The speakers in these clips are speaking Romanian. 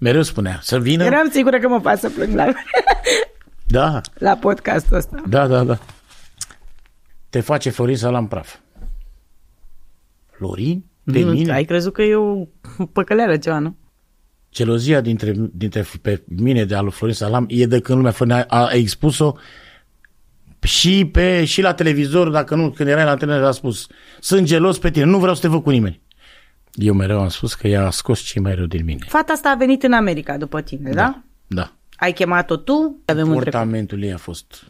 Mereu spunea să vină. Eram sigură că mă fac să plâng la podcastul ăsta. Da. Te face Florin Salam praf. Florin? Pe mine? Ai crezut că e o păcăleală ceva, nu? Gelozia dintre pe mine de al Florin Salam e de când lumea Florin a expus-o și la televizor, dacă nu, când erai la televizor a spus: sunt gelos pe tine, nu vreau să te văd cu nimeni. Eu mereu am spus că ea a scos cei mai rău din mine. Fata asta a venit în America după tine, da? Da. Ai chemat-o tu? Comportamentul ei a fost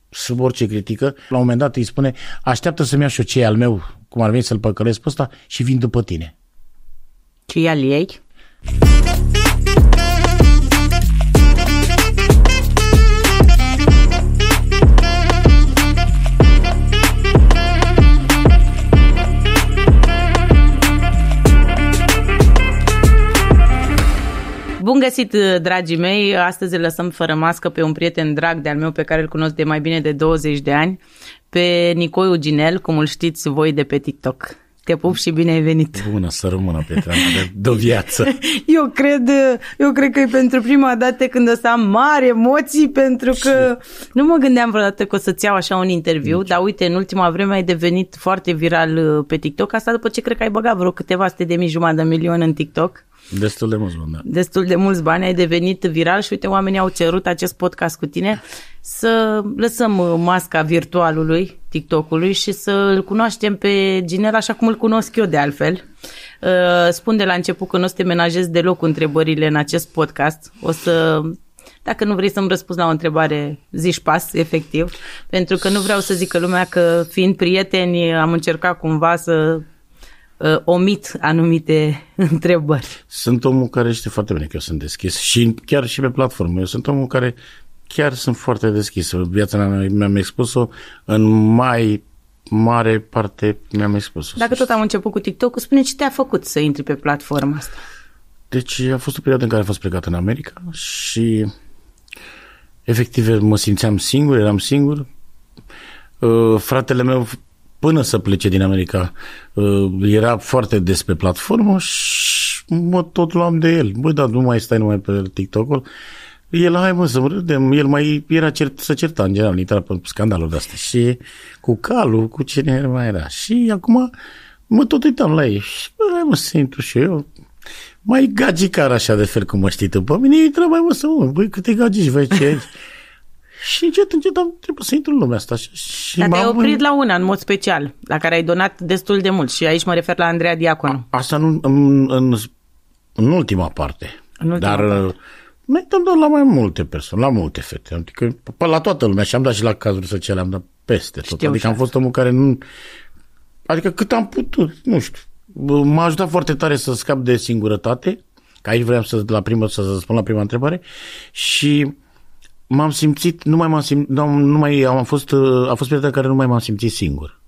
sub orice critică. La un moment dat îi spune: așteaptă să-mi iau și eu ce e al meu, cum ar veni să-l păcălesc pe ăsta, și vin după tine. Ce e al ei? Bun găsit, dragii mei! Astăzi îl lăsăm fără mască pe un prieten drag de-al meu pe care îl cunosc de mai bine de 20 de ani, pe Nicoi Uginel, cum îl știți voi de pe TikTok. Te pup și bine ai venit! Bună să rămână, prietena de viață! Eu cred că e pentru prima dată când o să am mari emoții, pentru că nu mă gândeam vreodată că o să-ți iau așa un interviu, dar uite, în ultima vreme ai devenit foarte viral pe TikTok, asta după ce cred că ai băgat vreo câteva sute de mii, jumătate de milion în TikTok. Destul de mulți bani, da. Destul de mulți bani, ai devenit viral și uite, oamenii au cerut acest podcast cu tine să lăsăm masca virtualului, TikTok-ului, și să îl cunoaștem pe Ginel așa cum îl cunosc eu de altfel. Spun de la început că nu o să te menajez deloc cu întrebările în acest podcast. O să, dacă nu vrei să-mi răspunzi la o întrebare, zici pas, efectiv, pentru că nu vreau să zică lumea că, fiind prieteni, am încercat cumva să omit anumite întrebări. Sunt omul care știe foarte bine că eu sunt deschis și chiar și pe platformă. Eu sunt omul care chiar sunt foarte deschis. Viața mea mi-am expus-o în mai mare parte, mi-am expus-o. Dacă tot am început cu TikTok, spune ce te-a făcut să intri pe platforma asta. Deci a fost o perioadă în care am fost plecat în America și efectiv mă simțeam singur, eram singur. Fratele meu, până să plece din America, era foarte des pe platformă și mă tot luam de el. Băi, dar nu mai stai numai pe TikTok-ul. El, hai mă să râdem, el mai era să certa în general, intra pe scandaluri de-astea și cu Calu, cu cine mai era. Și acum mă tot uitam la ei și hai mă să intru și eu. Mai gagicar așa de fel cum mă știi tu pe mine, intră mai mă să mă, băi câte gagici vei ce. Și încet am trebuit să intru în lumea asta. Și dar te-ai oprit la una, în mod special, la care ai donat destul de mult. Și aici mă refer la Andreea Diaconu. Asta nu, în ultima parte. Dar noi am dat la mai multe persoane, la multe fete. Adică la toată lumea. Și am dat și la cazuri sociale, am dat peste tot. Adică am fost omul care nu... Adică cât am putut, nu știu. M-a ajutat foarte tare să scap de singurătate. Că aici vreau să răspund la prima întrebare. Și... m-am simțit, a fost perioada în care nu mai m-am simțit singur.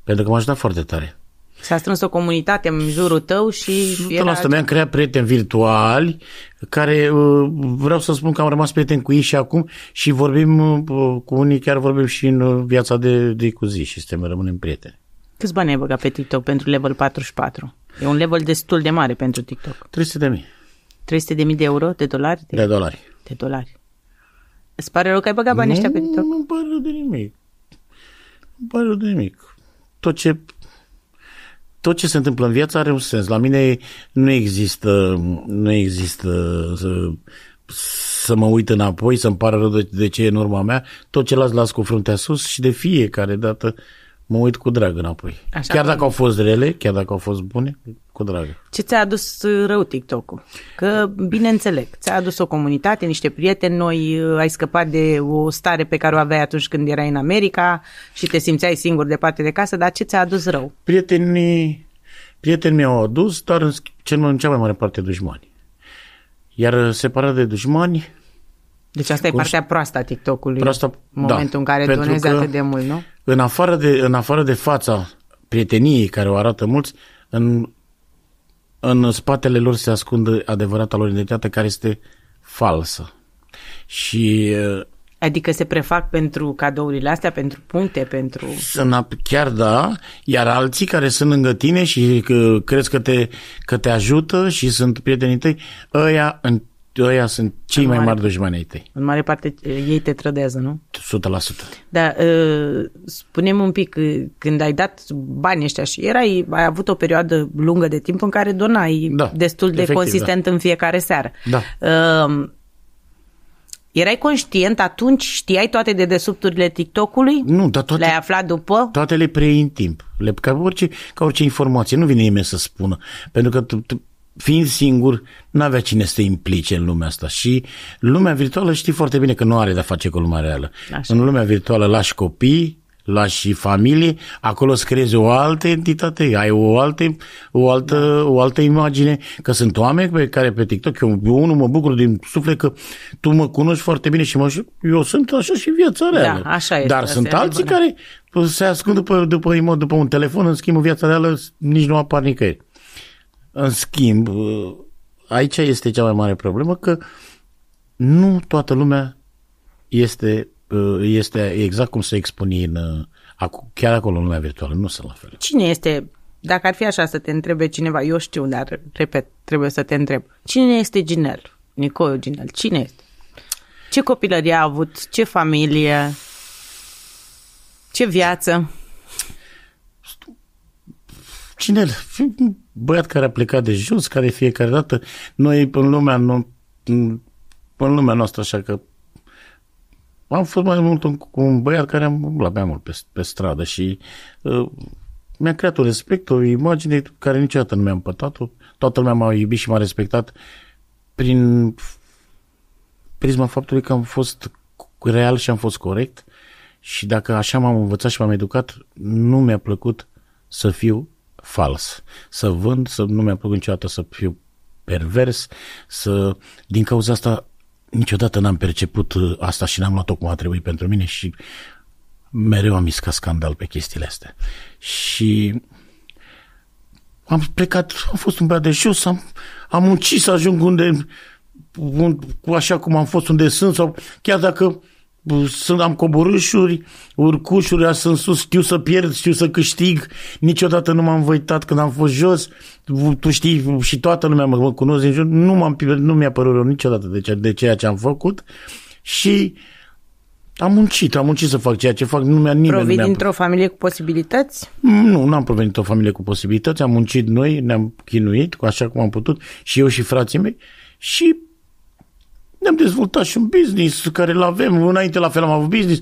Pentru că m-a ajutat foarte tare. S-a strâns o comunitate în jurul tău și... Mi-am creat prieteni virtuali care vreau să spun că am rămas prieteni cu ei și acum și vorbim cu unii, chiar vorbim și în viața de cu zi și rămânem prieteni. Câți bani ai băgat pe TikTok pentru level 44? E un level destul de mare pentru TikTok. 300.000. 300.000 de euro? De dolari? De dolari. De dolari. Îți pare rău că ai băgat banii ăștia pe TikTok? Nu-mi pare rău de nimic. Nu-mi pare rău de nimic. Tot ce se întâmplă în viață are un sens. La mine nu există să mă uit înapoi, să-mi pară rău de ce e în urma mea. Tot ce las cu fruntea sus și de fiecare dată mă uit cu drag înapoi. Așa, chiar dacă au fost rele, chiar dacă au fost bune, cu drag. Ce ți-a adus rău TikTok-ul? Că, bine înțeleg, ți-a adus o comunitate, niște prieteni noi, ai scăpat de o stare pe care o aveai atunci când erai în America și te simțeai singur departe de casă, dar ce ți-a adus rău? Prietenii mi-au adus, dar în cea mai mare parte dușmani. Iar separat de dușmani... Deci asta e partea proastă a TikTok-ului, în momentul în care donezi atât de mult, nu? În afară de fața prieteniei care o arată mulți, în spatele lor se ascunde adevărata lor identitate care este falsă. Și Adică se prefac pentru cadourile astea, pentru puncte, pentru... Chiar da, iar alții care sunt lângă tine și crezi că te ajută și sunt prietenii tăi, ăia sunt cei mai mari dușmani ai tăi. În mare parte ei te trădează, nu? 100%. Dar spune-mi un pic, când ai dat banii ăștia și ai avut o perioadă lungă de timp în care donai destul de consistent în fiecare seară. Da. Erai conștient atunci? Știai toate dedesubturile TikTok-ului? Nu, dar toate... Le-ai aflat după? Toate le preiei în timp. Ca orice informație. Nu vine nimeni să spună. Pentru că fiind singur, n-avea cine să te implice în lumea asta. Și lumea virtuală știi foarte bine că nu are de-a face cu lumea reală. Așa. În lumea virtuală lași copii, lași familie, acolo îți creezi o altă entitate, ai o altă imagine, că sunt oameni pe care pe TikTok, eu unul mă bucur din suflet că tu mă cunoști foarte bine și eu sunt așa și viața reală. Da, așa este. Dar sunt alții care se ascund după un telefon, în schimb viața reală nici nu apar nicăieri. În schimb, aici este cea mai mare problemă, că nu toată lumea este exact cum se expune chiar acolo în lumea virtuală, nu sunt la fel. Cine este, dacă ar fi așa să te întrebe cineva, eu știu, dar repet, trebuie să te întreb, cine este Ginel? Nicoiu Ginel, cine este? Ce copilărie a avut? Ce familie? Ce viață? Ginel, un băiat care a plecat de jos, care fiecare dată, noi în lumea noastră, așa că am fost mai mult un băiat care am umblat mai mult pe stradă și mi-a creat un respect, o imagine care niciodată nu mi-am pătat-o. Toată lumea m-a iubit și m-a respectat prin prisma faptului că am fost real și am fost corect și dacă așa m-am învățat și m-am educat, nu mi-a plăcut să fiu fals, să vând, nu mi-a plăcut niciodată să fiu pervers, din cauza asta niciodată n-am perceput asta și n-am luat-o cum a trebuit pentru mine și mereu am iscat scandal pe chestiile astea. Și am plecat, am fost un băiat de jos, am muncit să ajung așa cum am fost unde sunt, sau chiar dacă am coborâșuri, urcușuri, sunt sus, știu să pierd, știu să câștig, niciodată nu m-am văitat când am fost jos, tu știi, și toată lumea mă cunosc din jur, nu mi-a părut rău niciodată de ceea ce am făcut și am muncit să fac ceea ce fac. Provii dintr-o familie cu posibilități? Nu, n-am provenit dintr-o familie cu posibilități, am muncit noi, ne-am chinuit, așa cum am putut, și eu și frații mei, și ne-am dezvoltat și un business care îl avem. Înainte la fel am avut business.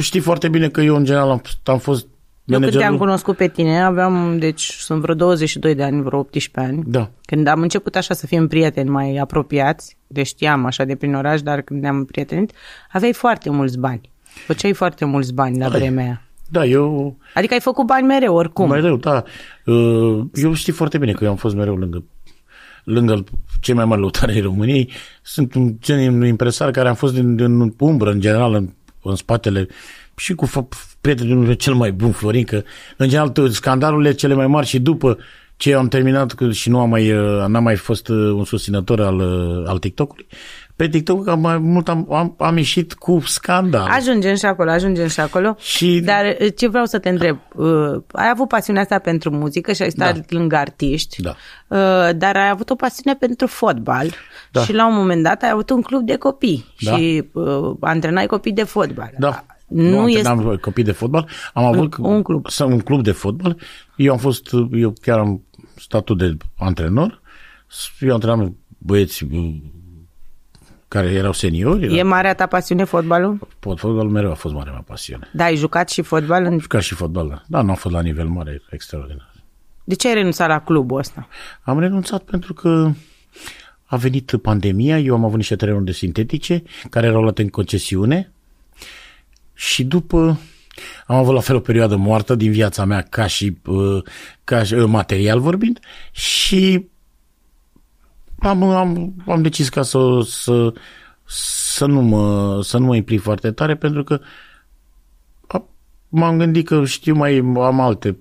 Știi foarte bine că eu în general am fost managerul. Eu cât te-am cunoscut pe tine, sunt vreo 22 de ani, vreo 18 ani. Da. Când am început așa să fim prieteni mai apropiați, deci știam așa de prin oraș, dar când ne-am prietenit, aveai foarte mulți bani. Făceai foarte mulți bani la vremea aia. Da, eu... Adică ai făcut bani mereu, oricum. Mereu, da. Eu știi foarte bine că eu am fost mereu lângă cei mai mari lăutari ai României. Sunt un gen impresar care am fost în umbră, în general, în spatele, și cu prietenul cel mai bun, Florin, că în general scandalurile cele mai mari și după ce am terminat și n-am mai fost un susținător al TikTok-ului, pe TikTok am ieșit cu scandal. Ajungem și acolo. Dar ce vreau să te întreb, ai avut pasiunea asta pentru muzică și ai stat lângă artiști, dar ai avut o pasiune pentru fotbal și la un moment dat ai avut un club de copii și antrenai copii de fotbal. Da. Nu antrenam copii de fotbal, am avut un club de fotbal. Eu chiar am statut de antrenor. Eu antrenam băieți care erau seniori. E marea ta pasiune fotbalul? Fotbalul mereu a fost marea mea pasiune. Da, ai jucat și fotbal? Am jucat și fotbal, da. Da, nu am fost la nivel mare, extraordinar. De ce ai renunțat la clubul ăsta? Am renunțat pentru că a venit pandemia, eu am avut niște terenuri de sintetice care erau luate în concesiune și după am avut la fel o perioadă moartă din viața mea ca și material vorbind și am decis ca să nu mă implic foarte tare pentru că m-am gândit că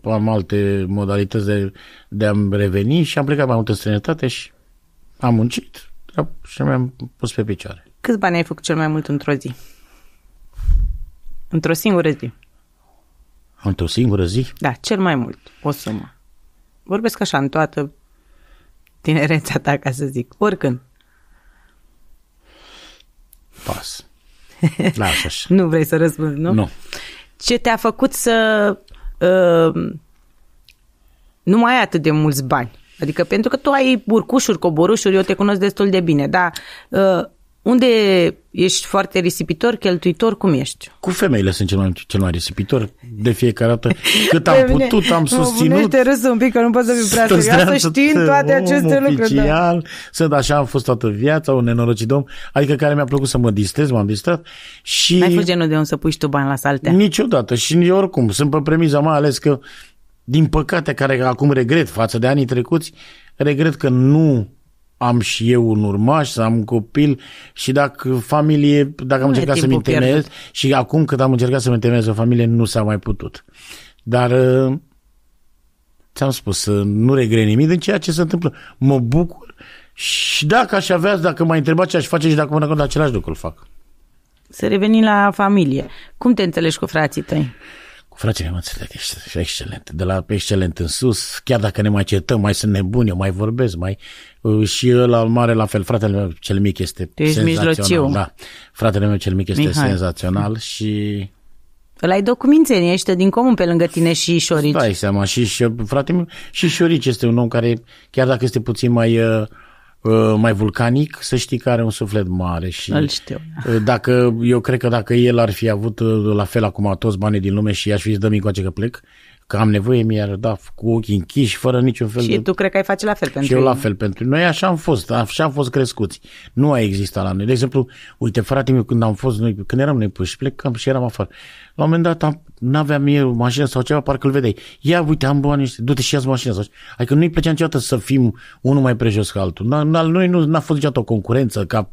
am alte modalități de a-mi reveni și am plecat mai mult în străinătate și am muncit și mi-am pus pe picioare. Câți bani ai făcut cel mai mult într-o zi? Într-o singură zi. Într-o singură zi? Da, cel mai mult. O sumă. Vorbesc așa în toată tinerețea ta, ca să zic. Oricând. Pas. Lasă așa. Nu vrei să răspunzi, nu? Nu. Ce te-a făcut să nu mai ai atât de mulți bani? Adică pentru că tu ai urcușuri, coborușuri, eu te cunosc destul de bine, dar unde ești foarte risipitor, cheltuitor, cum ești? Cu femeile sunt cel mai risipitor de fiecare dată. Cât am putut, am susținut. Te râs un pic, că nu poți să fii prea serioasă știind toate aceste lucruri. Oficial, sunt așa, am fost toată viața, un nenorocit om, adică care mi-a plăcut să mă distrez, m-am distrat și... N-ai fost genul de unde să pui și tu bani la saltea? Niciodată și oricum, sunt pe premiza mai ales că, din păcate, care acum regret față de anii trecuți, regret că nu am și eu un urmaș, să am un copil și dacă am încercat să-mi întemeiez și acum când am încercat să-mi întemeiez o familie, nu s-a mai putut. Dar ți-am spus, nu regret nimic din ceea ce se întâmplă. Mă bucur și dacă aș avea, dacă m-ai întrebat ce aș face și dacă până acum același lucru îl fac. Să revenim la familie. Cum te înțelegi cu frații tăi? Cu frații mei mă înțeleg excelent. De la excelent în sus, chiar dacă ne mai certăm, mai sunt nebuni, eu mai vorbesc, și ăla mare la fel, fratele meu cel mic este senzațional. Mijlociu. Da. Fratele meu cel mic este senzațional și... Îl ai documințenie, ești din comun pe lângă tine și Șorici. Dai seama, și fratele meu, și Șorici este un om care, chiar dacă este puțin mai vulcanic, să știi că are un suflet mare și îl știu. Eu cred că dacă el ar fi avut la fel acum toți banii din lume și i-aș fi zis dă-mi încoace că plec, că am nevoie, mi-ar da cu ochii închiși, fără niciun fel și tu cred că ai face la fel pentru și eu la fel pentru noi, așa am fost crescuți. Nu a existat la noi. De exemplu, uite, frate meu, când eram noi puși, plecam și eram afară. La un moment dat n-aveam eu mașină sau ceva, parcă îl vedeai. Ia, uite, am bani ăștia, du-te și ia-ți mașină. Adică nu-i plăcea niciodată să fim unul mai prejos ca altul. Noi n-a fost niciodată o concurență, ca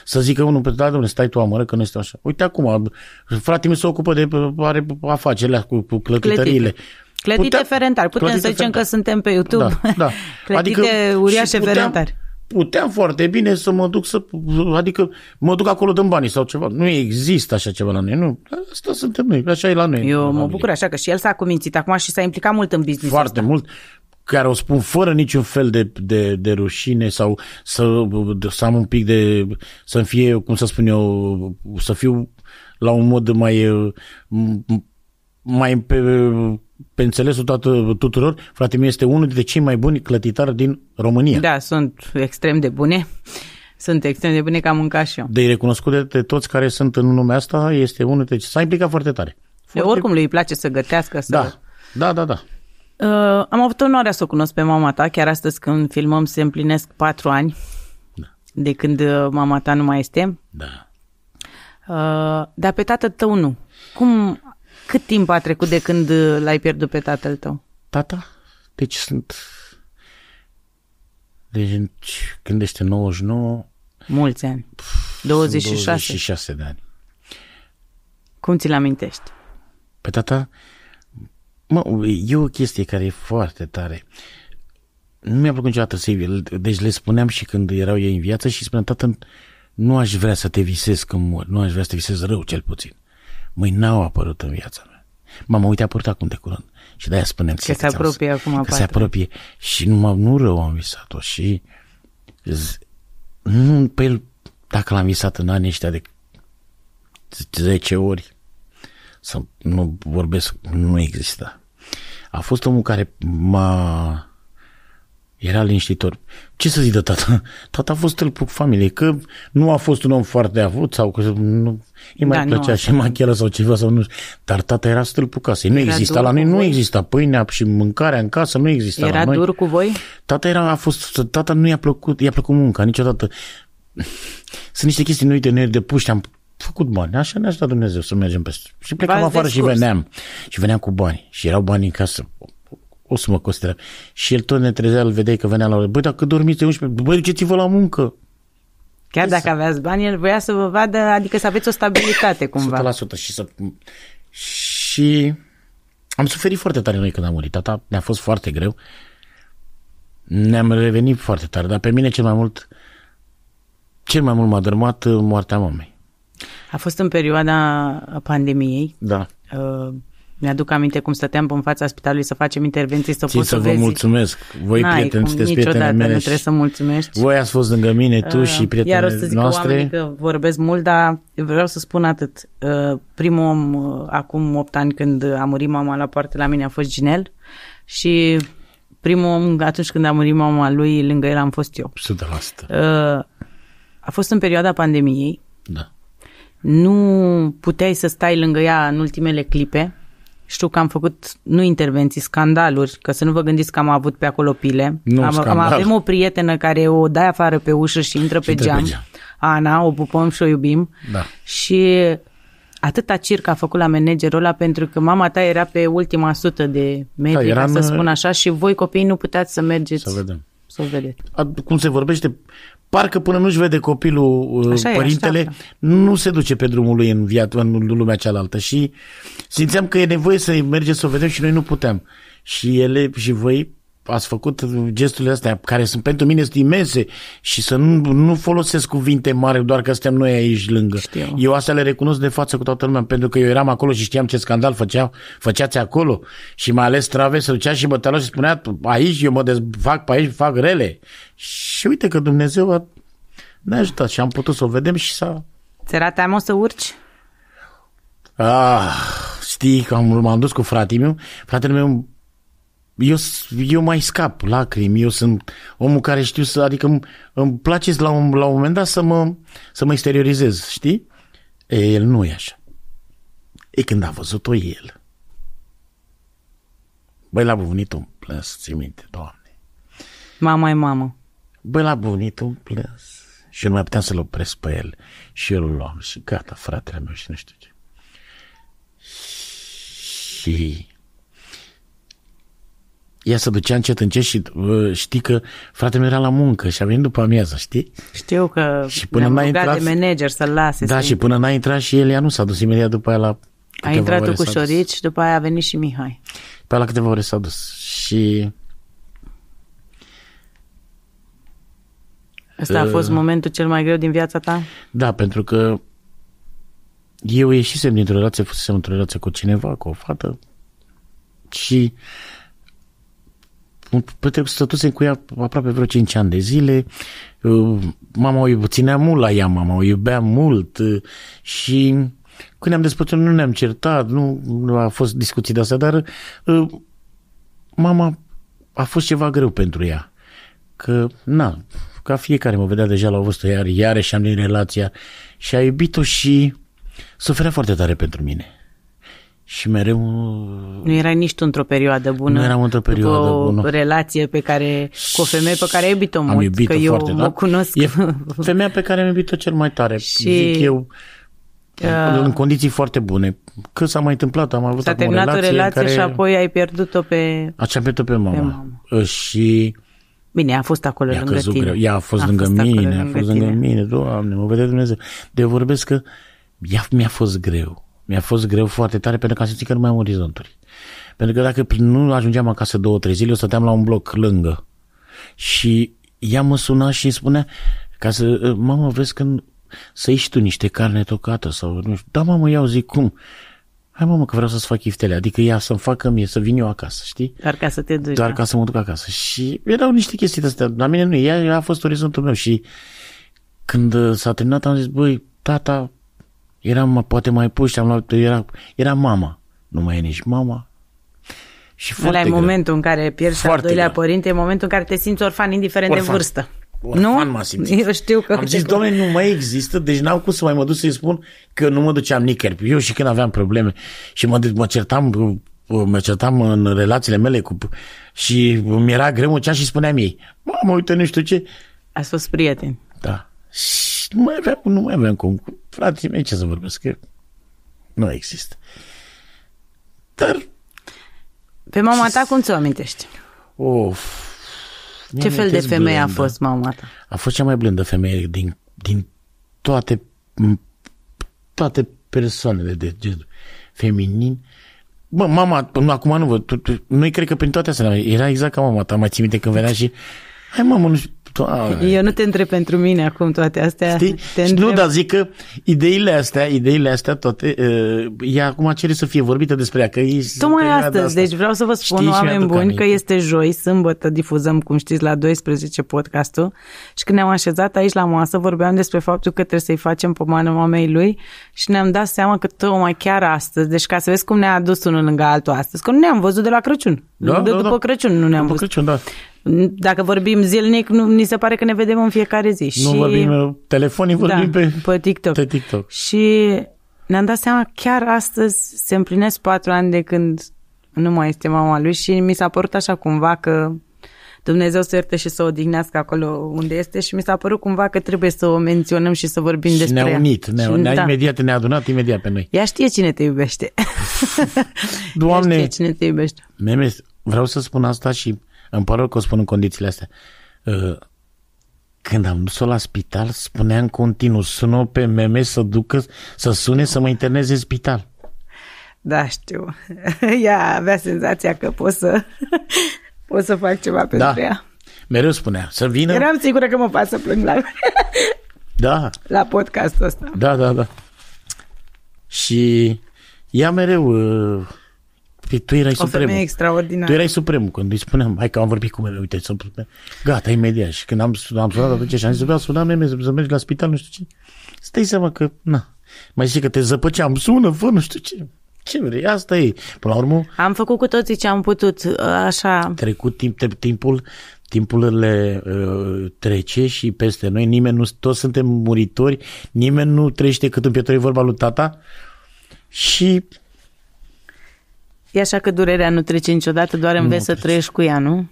să zică unul pe altul, stai tu amără, că nu este așa. Uite acum, frate meu se ocupă de afacerile cu clătităriile. Clătite Ferentari. Putem să zicem că suntem pe YouTube. Da. Clătite uriașe Ferentari. Puteam foarte bine să mă duc adică mă duc acolo, dăm banii sau ceva. Nu există așa ceva la noi. Nu, asta suntem noi, așa e la noi. Eu mă bucur așa că și el s-a cumințit acum și s-a implicat mult în business. Foarte mult. Care o spun fără niciun fel de rușine sau să am un pic de, să-mi fie, cum să spun eu, să fiu la un mod mai pe înțelesul tuturor. Frate meu este unul dintre cei mai buni clătitari din România. Da, sunt extrem de bune. Sunt extrem de bune, că am mâncat și eu. De recunoscut de toți care sunt în lumea asta, este unul dintre s-a implicat foarte tare. Oricum lui îi place să gătească. Da. Am avut onoarea să o cunosc pe mama ta, chiar astăzi când filmăm se împlinesc 4 ani de când mama ta nu mai este. Da. Dar pe tatăl tău nu. Cât timp a trecut de când l-ai pierdut pe tatăl tău? Tata? Deci gândește 99... Mulți ani. 26 de ani. Cum ți-l amintești? Pe tata... e o chestie care e foarte tare. Nu mi-a plăcut niciodată să-i... Deci le spuneam și când erau ei în viață și spuneam, tată, nu aș vrea să te visez când mor, nu aș vrea să te visez rău cel puțin. Măi, n-au apărut în viața mea. Mama, uite, a apărut acum de curând. Și de-aia spunem că se apropie acum. Că se apropie. Și nu rău am visat-o. Și nu, pe el, dacă l-am visat în anii ăștia de 10 ori, să nu vorbesc, nu exista. A fost omul care era liniștitor. Ce să zic de tata? Tata a fost stâlpul familiei, că nu a fost un om foarte avut sau că nu îi mai plăcea și machială sau ceva sau nu. Dar tata era stâlpul casei. Nu exista la noi, nu exista păinea și mâncarea în casă, nu exista la noi. Era dur cu voi? Tata nu i-a plăcut munca niciodată. Sunt niște chestii, noi de puși, am făcut bani. Așa ne-a dat Dumnezeu să mergem peste. Și plecam afară și veneam. Și veneam cu bani. Și erau bani în casă. O să mă consideră. Și el tot ne trezea, îl vedeai că venea la ore. Băi, dacă dormiți de 11, băi, duceți-vă la muncă. Chiar dacă aveați bani, el voia să vă vadă, adică să aveți o stabilitate cumva. 100% și am suferit foarte tare noi când am murit. Tata ne-a fost foarte greu. Ne-am revenit foarte tare, dar pe mine cel mai mult m-a dărmat moartea mamei. A fost în perioada pandemiei. Da. Mi-aduc aminte cum stăteam în fața spitalului să facem intervenții, să Țin pot să să vă vezi. mulțumesc. Voi, prieteni, sunteți prietenele mele. Nu trebuie să mulțumești. Voi ați fost lângă mine, tu și prietenele noastre. Iar o să zic noastre. că vorbesc mult, dar vreau să spun atât. Primul om, acum 8 ani, când a murit mama la poartă la mine, a fost Ginel. Și primul om, atunci când a murit mama lui, lângă el am fost eu. 100%. A fost în perioada pandemiei. Da. Nu puteai să stai lângă ea în ultimele clipe. Știu că am făcut, nu intervenții, scandaluri, că să nu vă gândiți că am avut pe acolo pile. Avem o prietenă care o dai afară pe ușă și intră pe geam. Ana, o pupăm și o iubim. Da. Și atâta circ a făcut la managerul ăla pentru că mama ta era pe ultima 100 de metri, ca să spun așa, și voi copiii nu puteați să mergeți să vedem. Să o vedeți. Cum se vorbește, parcă până nu-și vede copilul, așa părintele, nu se duce pe drumul lui în lumea cealaltă și simțeam că e nevoie să mergeți să o vedem și noi nu puteam. Și ele și voi ați făcut gesturile astea, care sunt pentru mine sunt imense și să nu folosesc cuvinte mari doar că suntem noi aici lângă. Știu. Eu astea le recunosc de față cu toată lumea, pentru că eu eram acolo și știam ce scandal făceați acolo și mai ales Trave se ducea și bătălău și spunea aici eu mă desfac pe aici, fac rele. Și uite că Dumnezeu ne-a ajutat și am putut să o vedem și s-a... Ți-era teamă să urci? Știi că m-am dus cu fratele meu, eu mai scap lacrimi, eu sunt omul care știu să, adică îmi place la un moment dat să mă exteriorizez, știi? El nu e așa. Când a văzut-o el, băi, la bunitul îmi plâns, ții minte, Doamne. Mama e mamă. Băi, la bunitul îmi plâns. Și eu nu mai puteam să-l opresc pe el. Și eu îl luam și gata, fratele meu și nu știu ce. Și ea se ducea încet și știi că fratele meu era la muncă și a venit după amiază, știi? Știu că și până ne-am rugat de manager să-l lase. Da, și până n-a intrat și el, ea nu s-a dus imediat după aia la a intrat tu cu Șorici și după aia a venit și Mihai. Pe aia la câteva ore s-a dus și... Ăsta a fost momentul cel mai greu din viața ta? Da, pentru că eu ieșisem dintr-o relație, fusesem într-o relație cu cineva, cu o fată și stătusem cu ea aproape vreo 5 ani de zile. Mama o ținea mult la ea, mama o iubea mult și când ne-am despărțit nu ne-am certat, nu a fost discuții de astea, dar mama a fost ceva greu pentru ea. Că, ca fiecare mă vedea deja la o vârstă, iarăși am din relația și a iubit-o și suferea foarte tare pentru mine. Și mereu... Nu erai nici tu într-o perioadă bună. Nu eram într-o perioadă bună. O relație cu o femeie pe care ai iubit-o mult. Am iubit-o că foarte, eu o cunosc. E femeia pe care am iubit-o cel mai tare, zic eu, în condiții foarte bune. Că s-a mai întâmplat, am avut s-a terminat o relație care... și apoi ai pierdut-o pe... Am pierdut-o pe mama. Și... Bine, a fost acolo lângă tine. Greu. Ea a fost lângă mine, Doamne, mă vede Dumnezeu. De eu vorbesc că mi-a fost greu. Mi-a fost greu foarte tare pentru că am simțit că nu mai am orizonturi. Pentru că dacă nu ajungeam acasă 2-3 zile, eu stăteam la un bloc lângă. Și ea mă suna și îmi spunea, mamă, vezi că să ieși tu niște carne tocată sau nu știu. Da, mamă, iau, zic, cum? Hai, mamă, că vreau să-ți fac iftele. Adică ea să-mi facă mie, să vin eu acasă, știi? Doar ca să te duci. Doar ca să mă duc acasă. Și erau niște chestii de astea. La mine nu, ea a fost orizontul meu. Și când s-a terminat, am zis, băi, tata, eram poate mai puși, am luat, era mama. Nu mai e nici mama. Și foarte greu. Momentul în care pierzi al doilea părinte, e momentul în care te simți orfan, indiferent de vârstă. Orfan m-a simțit. Eu știu că... Am zis, Doamne, nu mai există, deci n-am cum să mai mă duc să-i spun că nu mă duceam nicăieri. Eu și când aveam probleme și mă certam în relațiile mele și mi-era greu, mă și spuneam ei, mamă, uite, nu știu ce. Ați fost prieteni. Da. Și nu mai aveam cum. Frații mei, ce să vorbesc, că nu există. Dar... Pe mama ta cum ți-o amintești? Ce fel de femeie a fost mama ta? A fost cea mai blândă femeie din toate persoanele de gen feminin. Bă, mama, acum nu văd, noi cred că prin toate astea, era exact ca mama ta, mai ții minte când venea și hai mamă, nu știu, Doamne. Eu nu te întreb pentru mine acum toate astea. Știi? Nu, dar zic că ideile astea toate, ea acum cere să fie vorbită despre ea. Că tocmai astăzi, deci vreau să vă spun, știi, oameni buni, că este joi, sâmbătă, difuzăm, cum știți, la 12 podcastul și când ne-am așezat aici la masă, vorbeam despre faptul că trebuie să-i facem pomană mamei lui și ne-am dat seama că tocmai chiar astăzi, deci ca să vezi cum ne-a adus unul lângă altul astăzi, că nu ne-am văzut de la Crăciun. După Crăciun nu ne-am văzut. Crăciun, da. Dacă vorbim zilnic, ni se pare că ne vedem în fiecare zi. Nu vorbim telefonic, vorbim pe TikTok. Și ne-am dat seama, chiar astăzi se împlinesc 4 ani de când nu mai este mama lui și mi s-a părut așa cumva că Dumnezeu să ierte și să o odihnească acolo unde este și mi s-a părut cumva că trebuie să o menționăm și să vorbim și despre ea. Ne-a unit, ne-a adunat imediat pe noi. Ea știe cine te iubește. Doamne, ea știe cine te iubește. Meme, vreau să spun asta și îmi pare că o spun în condițiile astea. Când am dus-o la spital, spunea în continuu, sună pe Meme să sune să mă interneze în spital. Da, știu. Ea avea senzația că pot să fac ceva pentru ea. Mereu spunea, să vină. Eram sigură că mă fac să plâng la podcastul ăsta. Da. Și ea mereu... Tu erai supremul. O femeie extraordinară. Tu erai supremul când îi spuneam, hai că am vorbit cu Meme, uite, gata, imediat. Și când am sunat atunci și am zis, vreau să sunam Meme, să mergi la spital, nu știu ce. Stai seama că, mai zice că te zăpăceam, sună, fă, nu știu ce. Ce vrei, asta e. Până la urmă... Am făcut cu toții ce am putut, așa... Trecut timpul le trece și peste noi, nimeni nu, toți suntem muritori, nimeni nu trăiește cât în pietori, vorba lui tata și... E așa că durerea nu trece niciodată, doar înveți să trăiești cu ea, nu?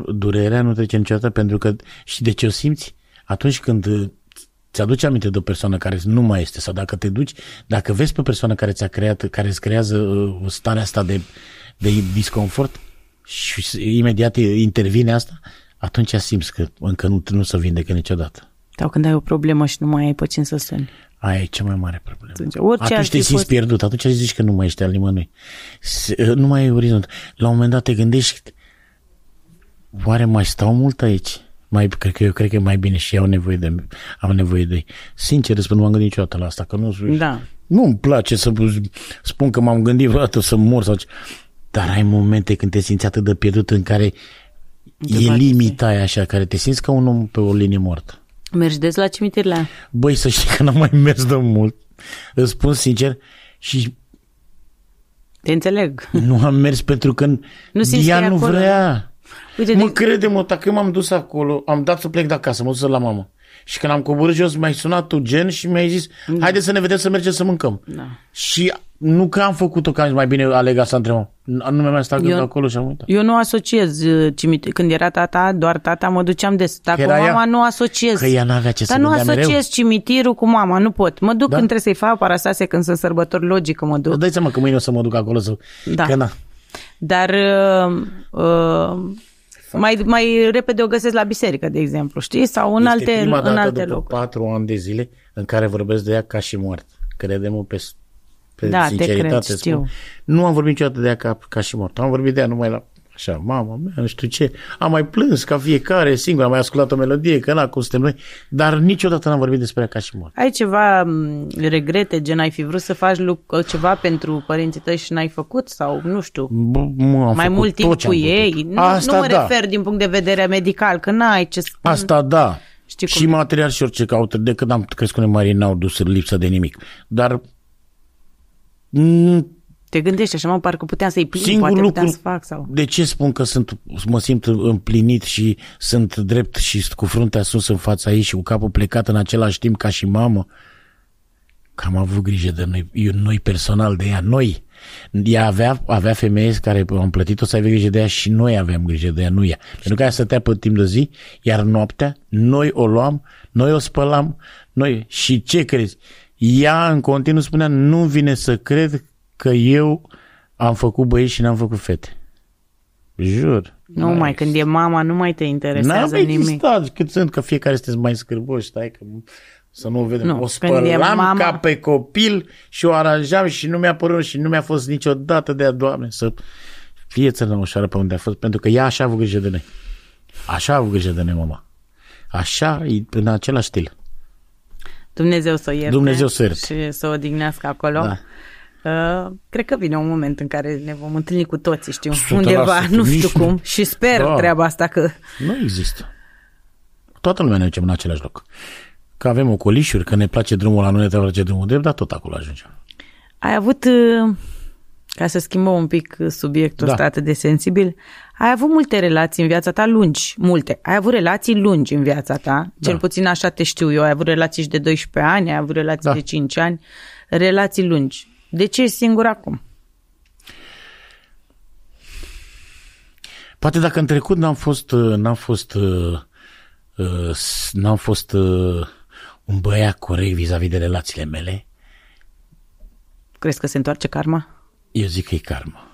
Durerea nu trece niciodată pentru că, și de ce o simți? Atunci când ți-aduci aminte de o persoană care nu mai este sau dacă te duci, dacă vezi pe o persoană care ți-a creat, care îți creează starea asta de disconfort și imediat intervine asta, atunci simți că încă nu se vindecă niciodată. Sau când ai o problemă și nu mai ai pe cine să suni. Aia e cea mai mare problemă. Atunci te simți pierdut, atunci zici că nu mai ești al nimănui. Nu mai e orizont. La un moment dat te gândești, oare mai stau mult aici? Eu cred că e mai bine și am nevoie de ei. Sincer, nu m-am gândit niciodată la asta, că nu-mi place să spun că m-am gândit vreodată să mor sau ce. Dar ai momente când te simți atât de pierdut în care e limita aia așa, care te simți ca un om pe o linie moartă. Mergi des la cimitirile? Băi, să știi că n-am mai mers de mult. Îți spun sincer și... Te înțeleg. Nu am mers pentru că ea nu vrea. Uite, crede-mă, dacă eu m-am dus acolo, am dat să plec de acasă, m-am dus la mamă. Și când am coborât jos, mi-ai sunat tu, Gen, și mi-ai zis, haide să ne vedem, să mergem să mâncăm. Da. Și nu că am făcut-o, că am zis, mai bine aleg asta între mă. Nu mi-am mai stat acolo și am uitat. Eu nu asociez când era tata, doar tata, mă duceam des. Dacă mama ea, nu asociez. Că ea n-avea ce să nu asociez mereu. Cimitirul cu mama, nu pot. Mă duc când trebuie să-i fac parasase, când sunt sărbători, logic că mă duc. Dă-i seama că mâine o să mă duc acolo să... Da. Că na. Dar... Mai repede o găsesc la biserică, de exemplu, știi? Sau în alte locuri. Este prima dată după 4 ani de zile în care vorbesc de ea ca și mort. Crede-mă pe sinceritate. Te cred, știu. Nu am vorbit niciodată de ea ca și mort. Am vorbit de ea numai la așa, mama mea, nu știu ce. Am mai plâns ca fiecare singur, am mai ascultat o melodie, că cum suntem noi, dar niciodată n-am vorbit despre ea ca și mort. Ai ceva regrete, gen ai fi vrut să faci ceva pentru părinții tăi și n-ai făcut? Sau, nu știu, mai mult timp cu ei? Nu mă refer din punct de vedere medical, că n-ai ce spune. Asta da. Și material și orice caută, de când am crescut în mari, n-au dus lipsă de nimic. Dar... Te gândești așa, parcă puteam să-i plimb, poate puteam să fac sau... De ce spun că mă simt împlinit și sunt drept și cu fruntea sus în fața ei și cu capul plecat în același timp ca și mamă? Că am avut grijă de noi personal, de ea, noi. Ea avea femei care am plătit-o să aibă grijă de ea și noi aveam grijă de ea, nu ea. Pentru că ea stătea pe timp de zi, iar noaptea noi o luam, noi o spălam, noi. Și ce crezi? Ea în continuu spunea, nu vine să cred că eu am făcut băieți și n-am făcut fete. Jur. Nu mai, când e mama, nu mai te interesează nimic. N-am existat, cât sunt, că fiecare sunteți mai scârboși, stai că să nu o vedem. Nu, o spălam ca pe copil și o aranjam și nu mi-a părut și nu mi-a fost niciodată de a, Doamne, să fie țărână ușoară pe unde a fost, pentru că ea așa a avut grijă de noi. Așa a avut grijă de noi, mama. așa, în același stil. Dumnezeu să o ierte. Dumnezeu să ierte. Și să o odihnească acolo. Da. Cred că vine un moment în care ne vom întâlni cu toții, știu, undeva, nu știu cum, și sper treaba asta că... Nu există. Toată lumea ne ducem în același loc. Că avem ocolișuri, că ne place drumul la noi, ne place drumul drept, dar tot acolo ajungem. Ai avut, ca să schimbăm un pic subiectul ăsta atât de sensibil, ai avut multe relații în viața ta lungi, multe. Ai avut relații lungi în viața ta, cel puțin așa te știu eu, ai avut relații și de 12 ani, ai avut relații de 5 ani, relații lungi. De ce ești singur acum? Poate dacă în trecut n-am fost un băiat corect vis-a-vis de relațiile mele. Crezi că se întoarce karma? Eu zic că e karma.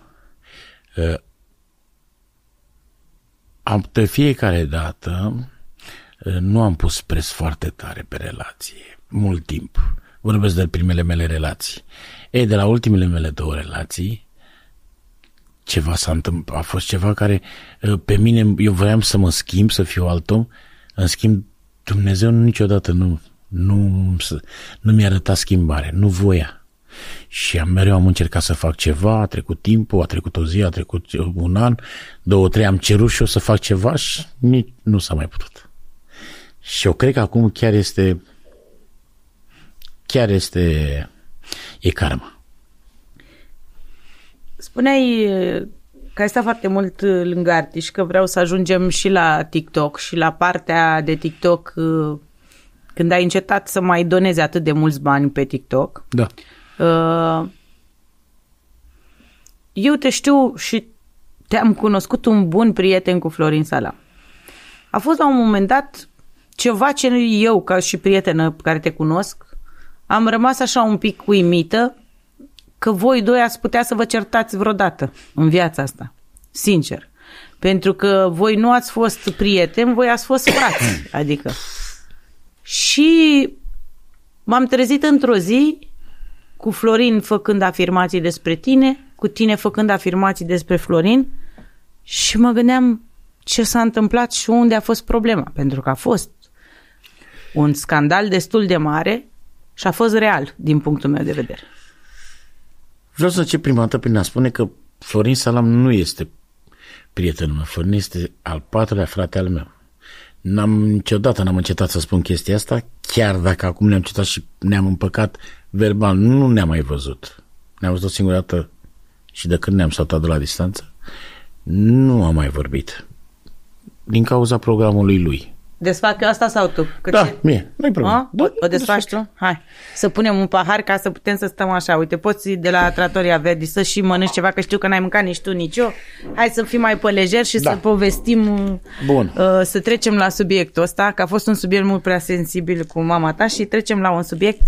De fiecare dată nu am pus pres foarte tare pe relație, mult timp. Vorbesc de primele mele relații. De la ultimele mele 2 relații, ceva s-a întâmplat, a fost ceva care pe mine, eu voiam să mă schimb, să fiu alt om, în schimb Dumnezeu niciodată nu mi-a arătat schimbare, nu voia. Și mereu am încercat să fac ceva, a trecut timpul, a trecut o zi, a trecut un an, 2, 3, am cerut și eu să fac ceva și nici nu s-a mai putut. Și eu cred că acum chiar este e karma. Spuneai că ai stat foarte mult lângă artiști, că vreau să ajungem și la TikTok și la partea de TikTok când ai încetat să mai donezi atât de mulți bani pe TikTok. Da. Eu te știu și te-am cunoscut un bun prieten cu Florin Salam. A fost la un moment dat ceva ce eu, ca și prietenă care te cunosc, am rămas așa un pic uimită că voi doi ați putea să vă certați vreodată în viața asta. Sincer. Pentru că voi nu ați fost prieteni, voi ați fost frați. Adică. Și m-am trezit într-o zi cu Florin făcând afirmații despre tine, cu tine făcând afirmații despre Florin și mă gândeam ce s-a întâmplat și unde a fost problema. Pentru că a fost un scandal destul de mare și a fost real din punctul meu de vedere. Vreau să încep prima dată prin a spune că Florin Salam nu este prietenul meu. Florin este al 4-lea frate al meu. Niciodată n-am încetat să spun chestia asta, chiar dacă acum ne-am cetat și ne-am împăcat verbal. Nu ne-am mai văzut. Ne-am văzut o singură dată și de când ne-am saltat de la distanță, nu am mai vorbit. Din cauza programului lui. Desfac eu asta sau tu? Mie, nu-i problemă. O desfaci tu? Hai, să punem un pahar ca să putem să stăm așa. Uite, poți de la Trattoria Verdi să și mănânci ceva, că știu că n-ai mâncat nici tu, nici eu. Hai să fim mai pe lejer și să povestim. Bun. Să trecem la subiectul ăsta, că a fost un subiect mult prea sensibil cu mama ta și trecem la un subiect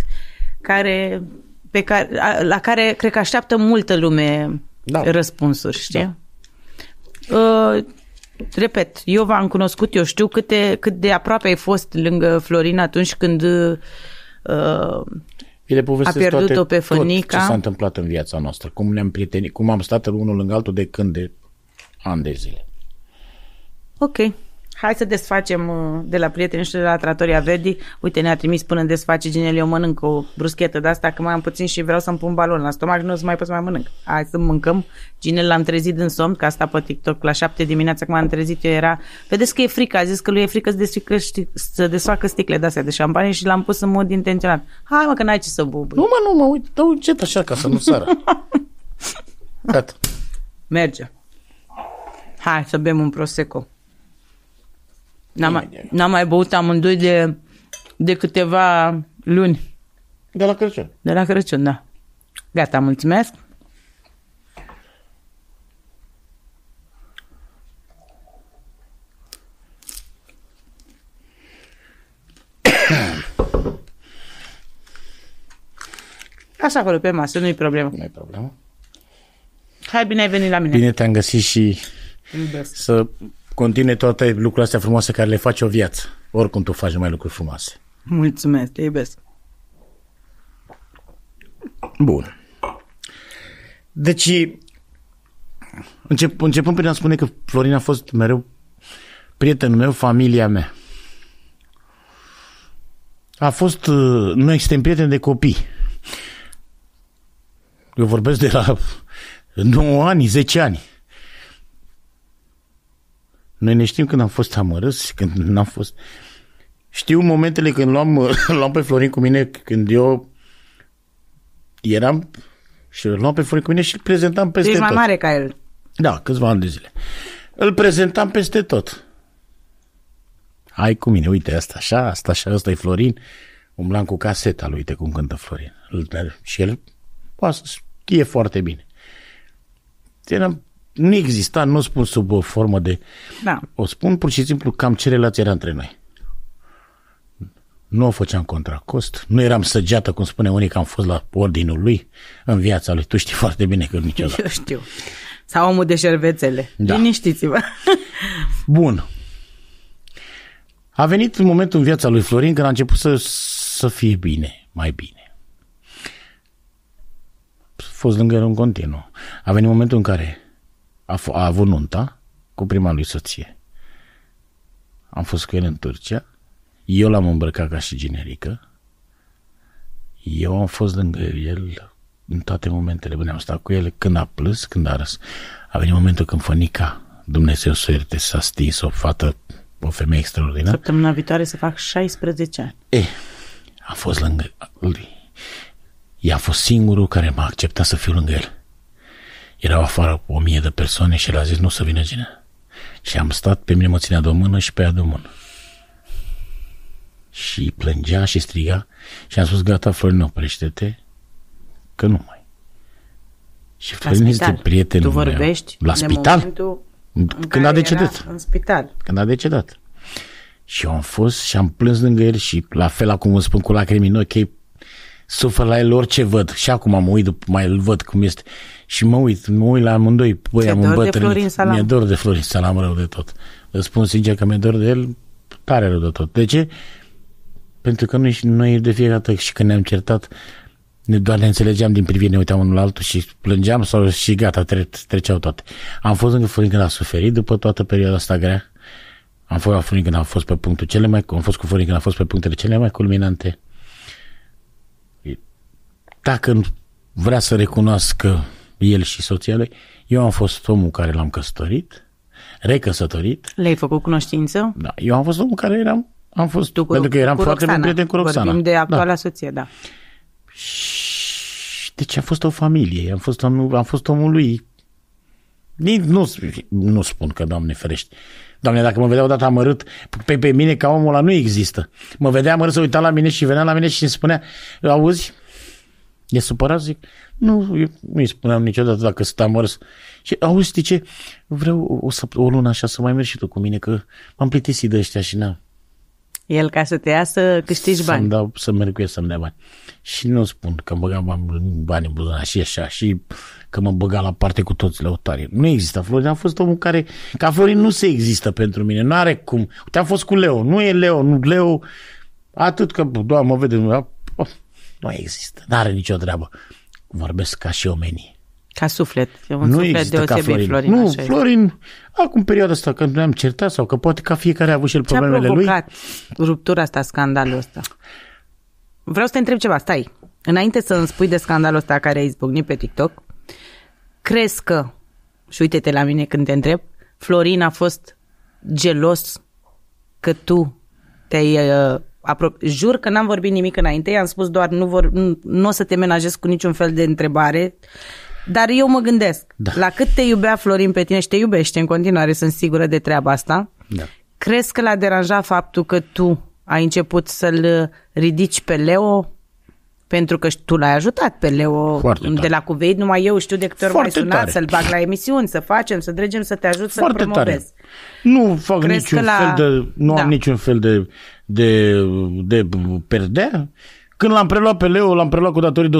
la care cred că așteaptă multă lume răspunsuri, știi? Da. Repet, eu v-am cunoscut, eu știu cât de aproape ai fost lângă Florin atunci când a pierdut-o pe Fănica. Tot ce s-a întâmplat în viața noastră, cum ne-am prietenit, cum am stat unul lângă altul de ani de zile. Ok. Hai să desfacem de la prieteni și de la Trattoria Verdi. Uite, ne-a trimis până desface Ginel, eu mănânc o bruschetă de asta, că mai am puțin și vreau să-mi pun balon la stomac, nu o să mai pot să mai mănânc. Hai să mâncăm. Ginel l-am trezit din somn, că asta pe TikTok la 7 dimineața, când m-am trezit eu era... Vedeți că e frică, a zis că lui e frică să desfacă sticle de-astea de șampanie și l-am pus în mod intenționat. Hai mă, că n-ai ce să bubui. Nu mă, uite, dă încet așa ca să nu sară. Gata. Merge. Hai să bem un prosecco. N-am mai băut amândoi de câteva luni. De la Crăciun. De la Crăciun, da. Gata, mulțumesc. Așa acolo pe masă, nu-i problemă. Nu-i problemă. Hai, bine ai venit la mine. Bine te-am găsit și să continue toate lucrurile astea frumoase care le faci o viață. Oricum tu faci numai lucruri frumoase. Mulțumesc, te iubesc. Bun. Deci, începând prin a spune că Florin a fost mereu prietenul meu, familia mea. a fost, noi suntem prieteni de copii. Eu vorbesc de la 9 ani, 10 ani. Noi ne știm când am fost amărâți, când n-am fost. Știu momentele când luam pe Florin cu mine, când eu eram și îl luam pe Florin cu mine și îl prezentam peste tot. Ești mai mare ca el. Da, câțiva ani de zile. Îl prezentam peste tot. Hai cu mine, uite, asta așa, ăsta e Florin. Umblam cu caseta lui, uite cum cântă Florin. Și el știe foarte bine. Nu exista, nu spun sub o formă de... Da. O spun pur și simplu cam ce relație era între noi. Nu o făceam contra cost, nu eram săgeată, cum spune unii, că am fost la ordinul lui în viața lui. Tu știi foarte bine că niciodată. Eu știu. Sau omul de șervețele. Da. Liniștiți-vă. Bun. A venit momentul în viața lui Florin când a început să fie bine, mai bine. A fost lângă el în continuu. A venit momentul în care a avut nunta cu prima lui soție. Am fost cu el în Turcia. Eu l-am îmbrăcat ca și generică. Eu am fost lângă el în toate momentele bune. Am stat cu el când a plâns, când a râs. A venit momentul când Fănica, Dumnezeu să o ierte, s-a stins, o fată, o femeie extraordinară. Săptămâna viitoare să fac 16 ani. A fost lângă lui. Ea a fost singurul care m-a acceptat să fiu lângă el. Erau afară 1000 de persoane și el a zis nu să vină cine. Și am stat, pe mine mă ținea de o mână și pe ea de o mână. Și plângea și striga și am spus gata, Florin, oprește-te, că nu mai. Și Florin este prietenul meu. Tu vorbești la spital? Când a decedat. În spital. Când a decedat. Și eu am fost și am plâns lângă el și la fel acum îmi spun cu lacrimi în ochi, sufăr la el orice văd. Și acum mă uit, mai îl văd cum este. Și mă uit la amândoi. Băi, am îmbătrânit. Mi-e dor de Florin Salam rău de tot. Îți spun sincer că mi-e dor de el tare rău de tot. De ce? Pentru că noi de fiecare dată și când ne-am certat, doar ne înțelegeam din privire, ne uitam unul la altul și plângeam sau și gata, treceau toate. Am fost lângă Florin când a suferit după toată perioada asta grea. Am fost la Florin când a fost pe punctul am fost cu Florin când a fost pe punctele cele mai culminante. Dacă vrea să recunoască el și soția lui, eu am fost omul care l-am căsătorit, recăsătorit. Le-ai făcut cunoștință? Da, eu am fost omul care am fost, pentru că eram foarte bun prieten cu Roxana. Vorbim de actuala soție, da. Deci a fost o familie, am fost omul lui. Nu spun că, Doamne ferește. Doamne, dacă mă vedea odată amărât, pe mine ca omul ăla nu există. Mă vedea amărât, să uita la mine și venea la mine și îmi spunea, auzi, e supărat? Zic, nu, eu nu-i spuneam niciodată dacă sunt amărât. Și auzi, știi ce, vreau o lună așa să mai mergi și tu cu mine, că m-am plictisit de ăștia și n-am. El ca să te ia să câștigi bani. Să merg cu el să-mi dea bani. Și nu spun că îmi băgam bani în buzunar și așa, și că mă băga la parte cu toți lăutarii. Nu există. Florin a fost omul care... Ca Florin nu se există pentru mine. Nu are cum. Uite, am fost cu Leo. Nu e Leo. Nu Leo. Atât că, doamne, mă vede. Nu există. N-are nicio treabă. Vorbesc ca și omenii. Ca suflet. E un suflet deosebit, Florin. Nu, Florin, acum perioada asta, când ne-am certat sau că poate ca fiecare a avut și el problemele lui. Ce a provocat ruptura asta, scandalul ăsta? Vreau să te întreb ceva, stai. Înainte să îmi spui de scandalul ăsta care a izbucnit pe TikTok, crezi că, și uite-te la mine când te întreb, Florin a fost gelos că tu te-ai... Jur că n-am vorbit nimic înainte, i-am spus doar nu o să te menajez cu niciun fel de întrebare, dar eu mă gândesc, la cât te iubea Florin pe tine și te iubește în continuare, sunt sigură de treaba asta, crezi că l-a deranjat faptul că tu ai început să-l ridici pe Leo? Pentru că tu l-ai ajutat pe Leo de la Cuveit, numai eu știu de câte ori m-ai sunat să-l bag la emisiuni, să facem, să dregem, să te ajut să-l promovez. Tare. Nu fac am niciun fel de perdea. Când l-am preluat pe Leo, l-am preluat cu datorii de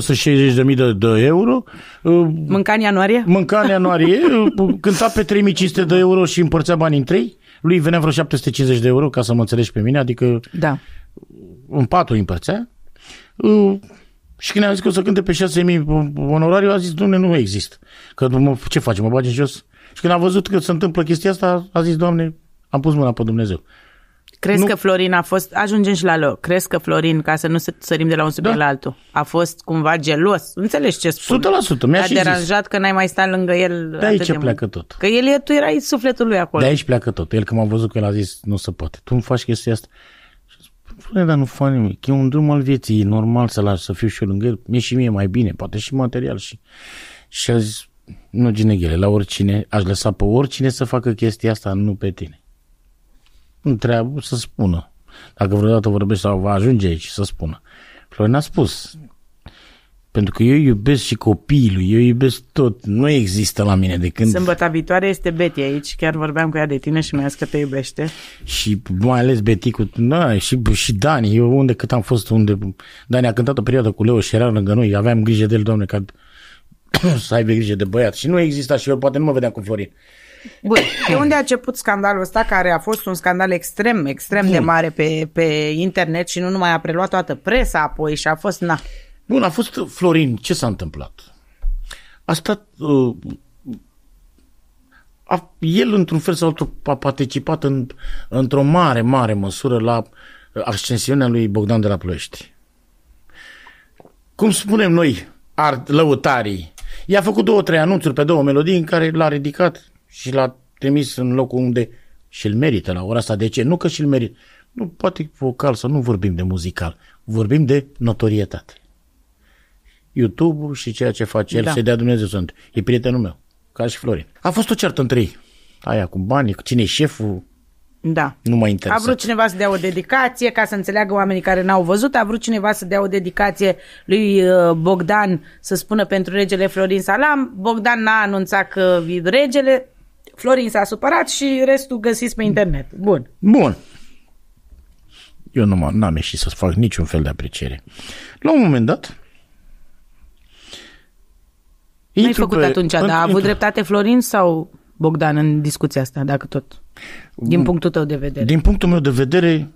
160.000 de euro. Mânca în ianuarie? Mânca în ianuarie, cânta pe 3.500 de euro și împărțea banii în 3. Lui venea vreo 750 de euro, ca să mă înțelegi pe mine, adică în 4 împărțea. Și când am zis că o să cânte pe 6.000 onorariu, a zis, Doamne, nu există. Că ce facem, mă bagi în jos? Și când a văzut că se întâmplă chestia asta, a zis, Doamne, am pus mâna pe Dumnezeu. Crezi că Florin a fost, ajungem și la Leo, crezi că Florin, ca să nu sărim de la un subiect la altul, a fost cumva gelos? Înțelegi ce spun? 100%, mi-a și deranjat că n-ai mai stat lângă el de aici pleacă tot. Că tu erai sufletul lui acolo. De aici pleacă tot. El când m-a văzut că el a zis, nu se poate. Tu îmi faci chestia asta. Și spune, dar nu fac nimic. E un drum al vieții, e normal să lași, să fiu și eu lângă el. Mie și mie mai bine, poate și material. Și a zis, nu, Gineghele, la oricine, aș lăsa pe oricine să facă chestia asta, nu pe tine. Nu trebuie să spună. Dacă vreodată vorbești sau va ajunge aici să spună. Florin a spus, pentru că eu iubesc și copiii lui, eu iubesc tot. Nu există la mine de când... Sâmbătă viitoare este Betty aici, chiar vorbeam cu ea de tine și mi-a zis că te iubește. Și mai ales Betty cu... Da, și Dani, eu cât am fost, Dani a cântat o perioadă cu Leo și era lângă noi, aveam grijă de el, Doamne, ca să aibă grijă de băiat. Și nu exista și eu poate nu mă vedeam cu Florin. Bun, de unde a început scandalul ăsta, care a fost un scandal extrem de mare pe internet și nu numai a preluat toată presa apoi și a fost, Bun, a fost Florin. Ce s-a întâmplat? A stat... el, într-un fel sau altul, a participat într-o mare măsură la ascensiunea lui Bogdan de la Ploiești. Cum spunem noi, lăutarii, i-a făcut 2-3 anunțuri pe 2 melodii în care l-a ridicat și l-a trimis în locul unde și-l merită la ora asta. De ce? Nu că și-l merită. Nu, poate vocal, să nu vorbim de muzical. Vorbim de notorietate. YouTube-ul și ceea ce face el, să dea Dumnezeu sunt. E prietenul meu, ca și Florin. A fost o ceartă între ei. Aia cu banii, cine e șeful, nu mă interesează. A vrut cineva să dea o dedicație, ca să înțeleagă oamenii care n-au văzut, a vrut cineva să dea o dedicație lui Bogdan, să spună pentru regele Florin Salam. Bogdan n-a anunțat că e regele, Florin s-a supărat și restul găsiți pe internet. Bun. Eu n-am ieșit să fac niciun fel de apreciere. La un moment dat, n-ai făcut atunci, dar a avut dreptate Florin sau Bogdan în discuția asta, dacă tot? Din punctul tău de vedere. Din punctul meu de vedere,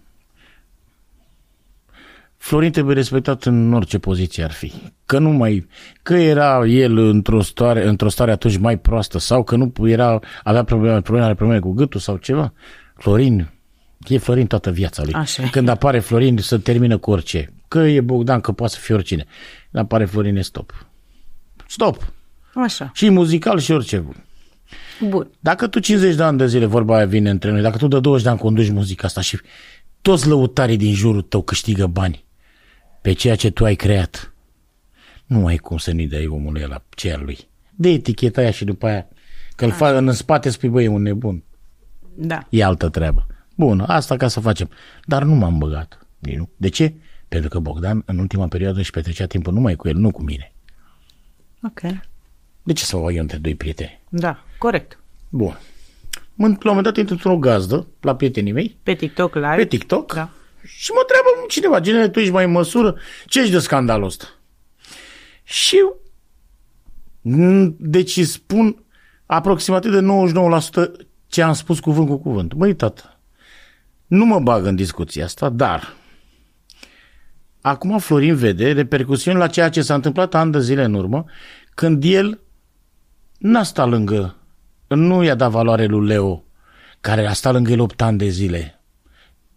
Florin trebuie respectat în orice poziție ar fi. Că era el într-o stare atunci mai proastă sau că nu avea probleme cu gâtul sau ceva. Florin toată viața lui. Așa. Când apare Florin, se termină cu orice. Că e Bogdan, că poate să fie oricine. Când apare Florin, e stop. Stop. Așa. Și muzical și orice. Bun. Dacă tu 50 de ani de zile, vorba aia vine între noi, dacă tu de 20 de ani conduci muzica asta și toți lăutarii din jurul tău câștigă bani pe ceea ce tu ai creat, nu ai cum să nu-i dai omului ăla ce al lui. De eticheta aia și după aia, că îl fac în spate, spui, băi, e un nebun. Da. E altă treabă. Bun, asta ca să facem. Dar nu m-am băgat. De ce? Pentru că Bogdan în ultima perioadă își petrecea timpul numai cu el, nu cu mine. Ok. De ce să o eu între doi prieteni? Da, corect. Bun. La un moment dat intru într-o gazdă la prietenii mei. Pe TikTok live. Pe TikTok. Da. Și mă întreabă cineva, genere, tu ești mai în măsură? Ce ești de scandalul ăsta? Și deci spun aproximativ de 99% ce am spus cuvânt cu cuvânt. Băi, tată, nu mă bag în discuția asta, dar acum Florin vede repercusiuni la ceea ce s-a întâmplat ani de zile în urmă, când el n-a stat lângă, nu i-a dat valoare lui Leo, care a stat lângă el 8 ani de zile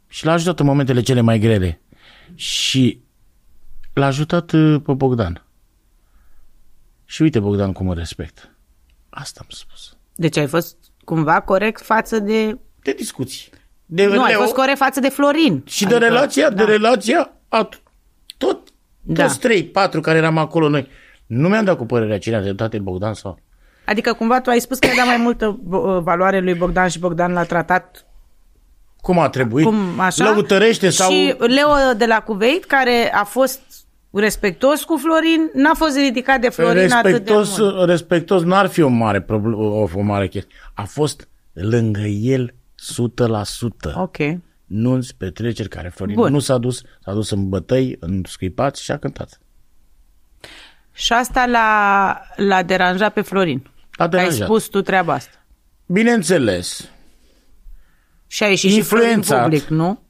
și l-a ajutat în momentele cele mai grele și l-a ajutat pe Bogdan. Și uite, Bogdan, cum îl respect. Asta am spus. Deci ai fost cumva corect față de discuții. Ai fost corect față de Florin. Și adică, de relația toți 3-4 care eram acolo noi. Nu mi-am dat cu părerea cine a dreptate Bogdan sau... Adică cumva tu ai spus că i-a dat mai multă valoare lui Bogdan și Bogdan l-a tratat cum a trebuit. Lăutărește sau... Și Leo de la Cuveit, care a fost respectos cu Florin, n-a fost ridicat de Florin atât de mult. Respectos n-ar fi o mare chestie. A fost lângă el 100%. Ok. Nu-ți petreceri care Florin nu s-a dus în bătăi, în scuipați și a cântat. Și asta l-a deranjat pe Florin. Ai spus tu treaba asta. Bineînțeles. Și a ieșit și Florin public, nu?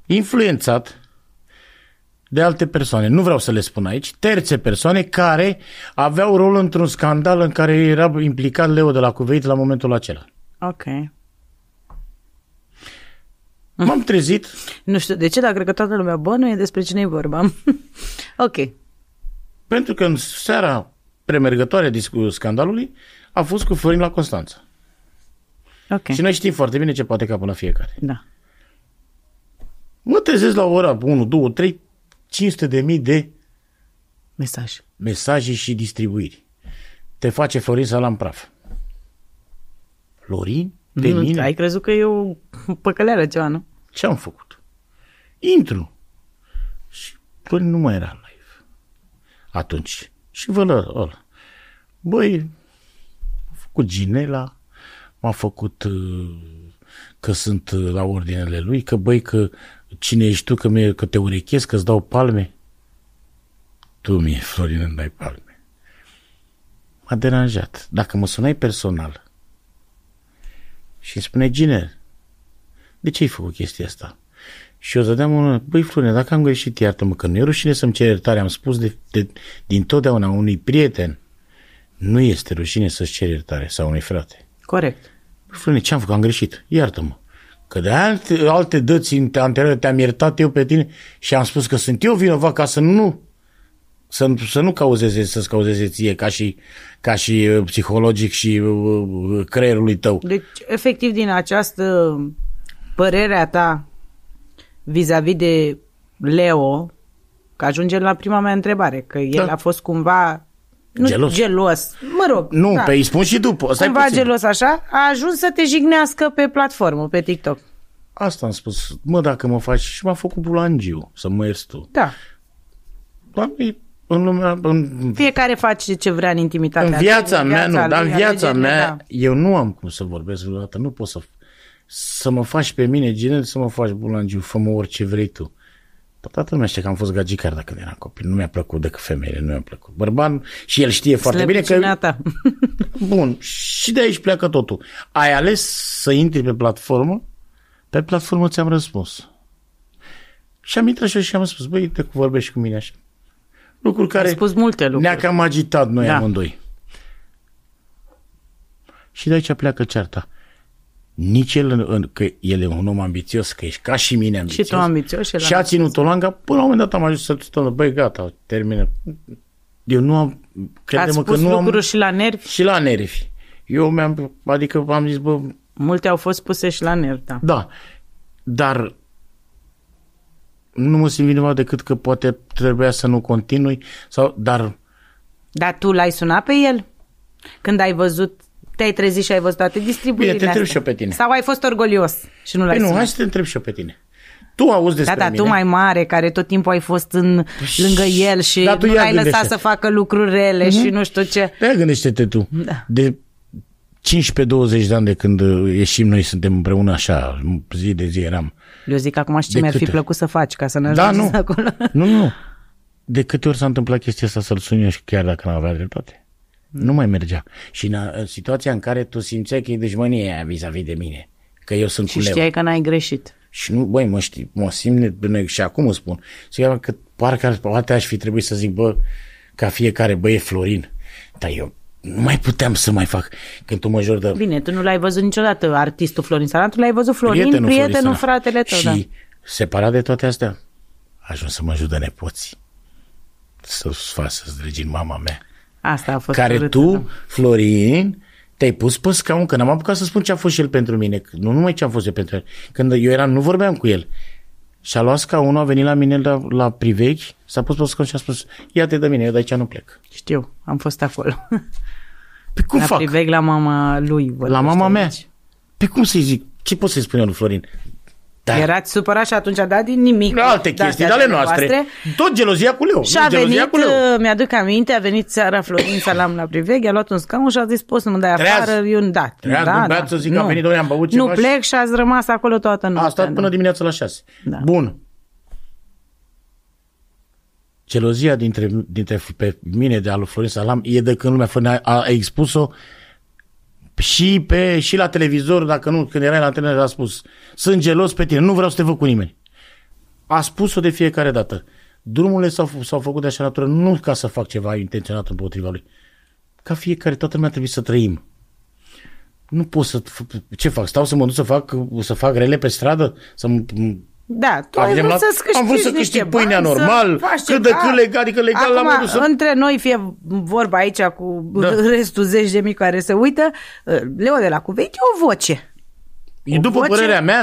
Influențat de alte persoane, nu vreau să le spun aici, terțe persoane care aveau rol într-un scandal în care era implicat Leo de la Cuveit la momentul acela. Ok. M-am trezit. Nu știu de ce, dar cred că toată lumea, nu e despre cine e vorba. Ok. Pentru că în seara premergătoare a scandalului a fost cu Florin la Constanța. Ok. Și noi știm foarte bine ce poate capă la fiecare. Da. Mă trezesc la ora 1, 2, 3, 500.000 de mesaje și distribuiri. Te face Florin Salam praf. Florin? De mine? Ai crezut că e o păcăleală ceva, nu? Ce am făcut? Intru. Și Florin nu mai era live. Atunci. Și ăla. Băi, m-a făcut Ginela, m-a făcut că sunt la ordinele lui, că băi, că cine ești tu, că te urechez, că îți dau palme. Tu mie, Florin, îmi dai palme. M-a deranjat. Dacă mă sunai personal și îmi spune, Ginel, de ce ai făcut chestia asta? Și eu dădeam unul, băi, Florin, dacă am greșit, iartă-mă, că nu e rușine să-mi cer iertare. Am spus din totdeauna unui prieten, nu este rușine să-ți ceri iertare, sau unui frate. Corect. Băi, Florin, ce-am făcut? Am greșit. Iartă-mă. Că de alte dăți anterioare te-am iertat eu pe tine și am spus că sunt eu vinovat ca să nu să-ți cauzeze ție ca și psihologic și creierului tău. Deci, efectiv, din această părere a ta vis-a-vis de Leo, că ajungem la prima mea întrebare, că el a fost cumva gelos. Mă rog. Nu, pe îi spun și după. Cumva gelos așa, a ajuns să te jignească pe platformă, pe TikTok. Asta am spus. Dacă mă faci, și m-a făcut bulangiu să mă ierți tu. Da. În lumea... Fiecare face ce vrea în intimitatea. În viața mea, eu nu am cum să vorbesc vreodată. Nu pot să mă faci pe mine, Ginel, să mă faci bulangiu, fă-mă orice vrei tu. Toată lumea știe că am fost gagicar dacă eram copil. Nu mi-a plăcut decât femeile, nu mi-a plăcut. Bărban, și el știe foarte bine că... ta. Bun, și de aici pleacă totul. Ai ales să intri pe platformă, pe platformă ți-am răspuns. Și am intrat și am spus, băi, te vorbești cu mine așa. Lucruri care spus multe lucruri. Ne-a cam agitat noi amândoi. Și de aici pleacă cearta. Nici el, că el e un om ambițios, că ești ca și mine ambițios. Și tu ambițios. Și a ținut-o langa, până la un moment dat am ajuns să spună, băi, gata, termină. Eu nu am... Ați spus lucruri și la nervi? Și la nervi. Eu am zis, bă... Multe au fost puse și la nervi, da. Da, dar nu mă simt vinovat decât că poate trebuia să nu continui, dar tu l-ai sunat pe el? Când ai văzut, te-ai trezit și ai văzut toate distribuirile astea? Bine, te întreb și eu pe tine. Sau ai fost orgolios și nu l-ai sunat? Nu, hai să te întreb și eu pe tine. Tu auzi despre mine. Tu mai mare, care tot timpul ai fost lângă el și nu l-ai lăsat să facă lucruri rele și nu știu ce. Da, gândește-te tu. Da. De 15-20 de ani de când ieșim noi, suntem împreună așa, zi de zi eram. Eu zic acum și ce mi-ar fi plăcut să faci ca să ne ajungi acolo. Nu. De câte ori s-a întâmplat chestia asta să-l sun eu și chiar dacă n-avea dreptate? Nu mai mergea. Și în situația în care tu simțeai că e dușmănie aia vis-a-vis de mine, că eu sunt cu Leo. Și știai că n-ai greșit. Și nu, băi, mă simt, și acum îți spun, că poate aș fi trebuit să zic, bă, ca fiecare, bă, e Florin. Dar eu nu mai puteam să mai fac când tu mă jur de... Bine, tu nu l-ai văzut niciodată, artistul Florin Salam, tu l-ai văzut prietenul fratele tău. Și separat de toate astea, ajuns să mă ajut de nepoții. Să-ți fac să-ți regin mama mea. Asta a fost care tu, Florin, te-ai pus pe scaun, că n-am apucat să spun ce a fost și el pentru mine. Nu numai ce a fost eu pentru el. Când eu nu vorbeam cu el. Și a luat scaunul, a venit la mine la priveghi, s-a pus pe scaun și a spus, ia-te de mine, eu de aici nu plec. Știu, am fost acolo. Pe cum fac? La priveghi la mama lui. La mama mea? Pe cum să-i zic? Ce pot să-i spun eu lui Florin? Dar erați supărat și atunci a dat din nimic. Alte chestii, de ale noastre. Tot gelozia cu Leo. Și a venit, mi-aduc aminte, a venit seara Florin Salam la priveghi, a luat un scaun și a zis, poți să mă dai afară? Treaz, să zic că a venit, am băut ceva. Nu plec și ați rămas acolo toată noaptea. A stat până dimineața la 6. Da. Bun. Gelozia dintre pe mine de al lui Florin Salam e de când lumea Florin a expus-o și la televizor, dacă nu, când erai la televizor, a spus, sunt gelos pe tine, nu vreau să te văd cu nimeni. A spus-o de fiecare dată. Drumurile s-au făcut de așa natură, nu ca să fac ceva intenționat împotriva lui. Ca fiecare, toată lumea trebuie să trăim. Nu pot să... Ce fac? Stau să mă duc să fac rele pe stradă? Da, tu ai vrut să-ți câștigi. Am vrut să câștig pâinea normal, cât de cât legal, adică legal la modul să... Între noi, fie vorba aici cu restul zeci de mii care se uită, Leo de la Cuveit e o voce.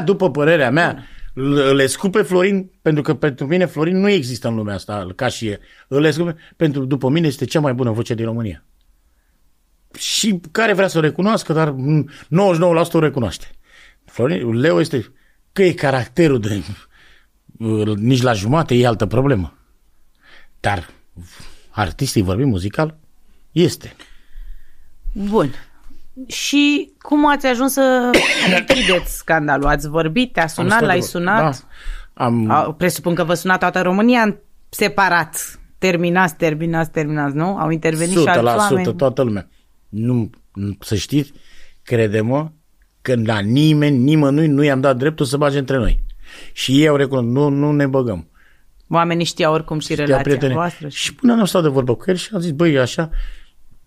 După părerea mea, îl escupe Florin, pentru că pentru mine Florin nu există în lumea asta, ca și e. Îl escupe, după mine este cea mai bună voce din România. Și care vrea să o recunoască, dar 99% o recunoaște. Leo este... Că e caracterul de... Nici la jumate e altă problemă. Dar artistii vorbim muzical, este. Bun. Și cum ați ajuns să închideți scandalul? Ați vorbit? Te-a sunat? L-ai sunat? Da. Presupun că vă suna toată România separat. Terminați, nu? Au intervenit și alți oameni. 100%, toată lumea. Nu, să știți, crede-mă, că la nimănui nu i-am dat dreptul să bage între noi. Și ei au recunoscut, nu ne băgăm. Oamenii știau oricum și relația voastră. Și până am stat de vorbă cu el și am zis, băi, așa,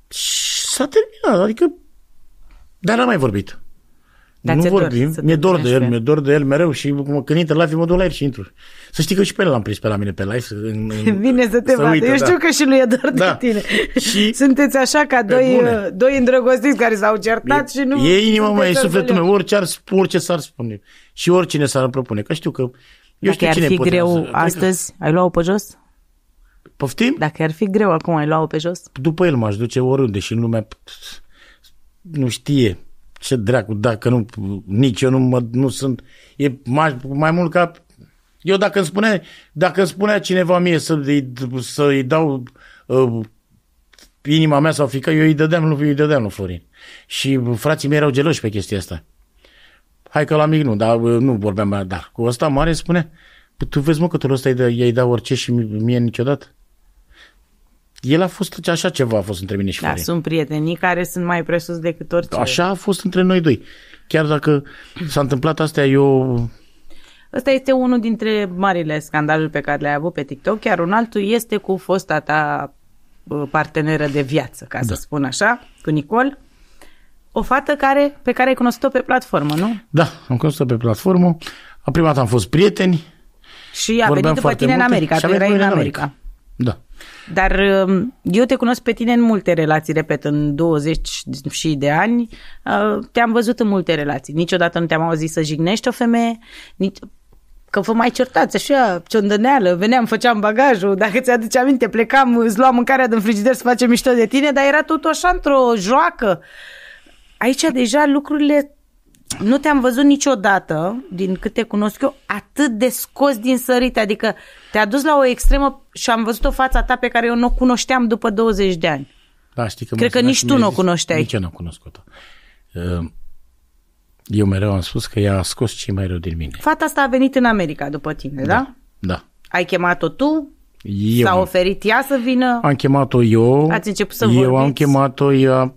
și s-a terminat, adică, dar n-am mai vorbit. Dar nu vorbim, mi-e dor de el mereu și când intră live mă duc la el și intru. Să știi că și pe el l-am prins pe la mine pe live. Vine să te vadă. Eu știu că și lui e dor de tine. Și sunteți așa ca doi îndrăgostiți care s-au certat și nu... E inima mea, e sufletul meu, orice s-ar spune și oricine s-ar propune, că știu că eu știu cine poate. Dacă ar fi greu astăzi, ai luat-o pe jos? Poftim? Dacă ar fi greu acum, ai luat-o pe jos? După el m-aș duce oriunde și în lumea nu știe. Ce dracu, dacă nu, nici eu nu sunt, e mai mult ca, eu dacă îmi spunea cineva mie să-i dau inima mea sau fica, eu îi dădeam lui Florin. Și frații mei erau geloși pe chestia asta. Hai că la mic nu, dar nu vorbeam, dar cu ăsta mare spune, tu vezi mă că tu ăsta i-ai dat orice și mie niciodată. El a fost, așa ceva a fost între mine și Florin. Da, sunt prietenii care sunt mai presus decât orice. Așa a fost între noi doi. Chiar dacă s-a întâmplat astea, Ăsta este unul dintre marile scandaluri pe care le-ai avut pe TikTok, chiar un altul este cu fosta ta parteneră de viață, ca să spun așa, cu Nicol. O fată pe care ai cunoscut-o pe platformă, nu? Da, am cunoscut-o pe platformă. Prima dată am fost prieteni. Și a venit după tine în America, tu erai în America. Da. Dar eu te cunosc pe tine în multe relații, repet, în 20 și de ani, te-am văzut în multe relații. Niciodată nu te-am auzit să jignești o femeie, că vă mai certați așa, ciondăneală, veneam, făceam bagajul, dacă ți-aduce aminte, plecam, îți luam mâncarea din frigider să facem mișto de tine, dar era tot așa într-o joacă. Aici deja lucrurile... Nu te-am văzut niciodată, din cât te cunosc eu, atât de scos din sărite, adică te-a dus la o extremă și am văzut o fața ta pe care eu nu o cunoșteam după 20 de ani. Da, știi că cred că nici tu nu o cunoșteai. Nici eu nu o cunoscut-o. Eu mereu am spus că ea a scos cei mai rău din mine. Fata asta a venit în America după tine, da? Da. Ai chemat-o tu? S-a oferit ea să vină? Am chemat-o eu. Ați început să vorbiți? Eu am chemat-o, ea...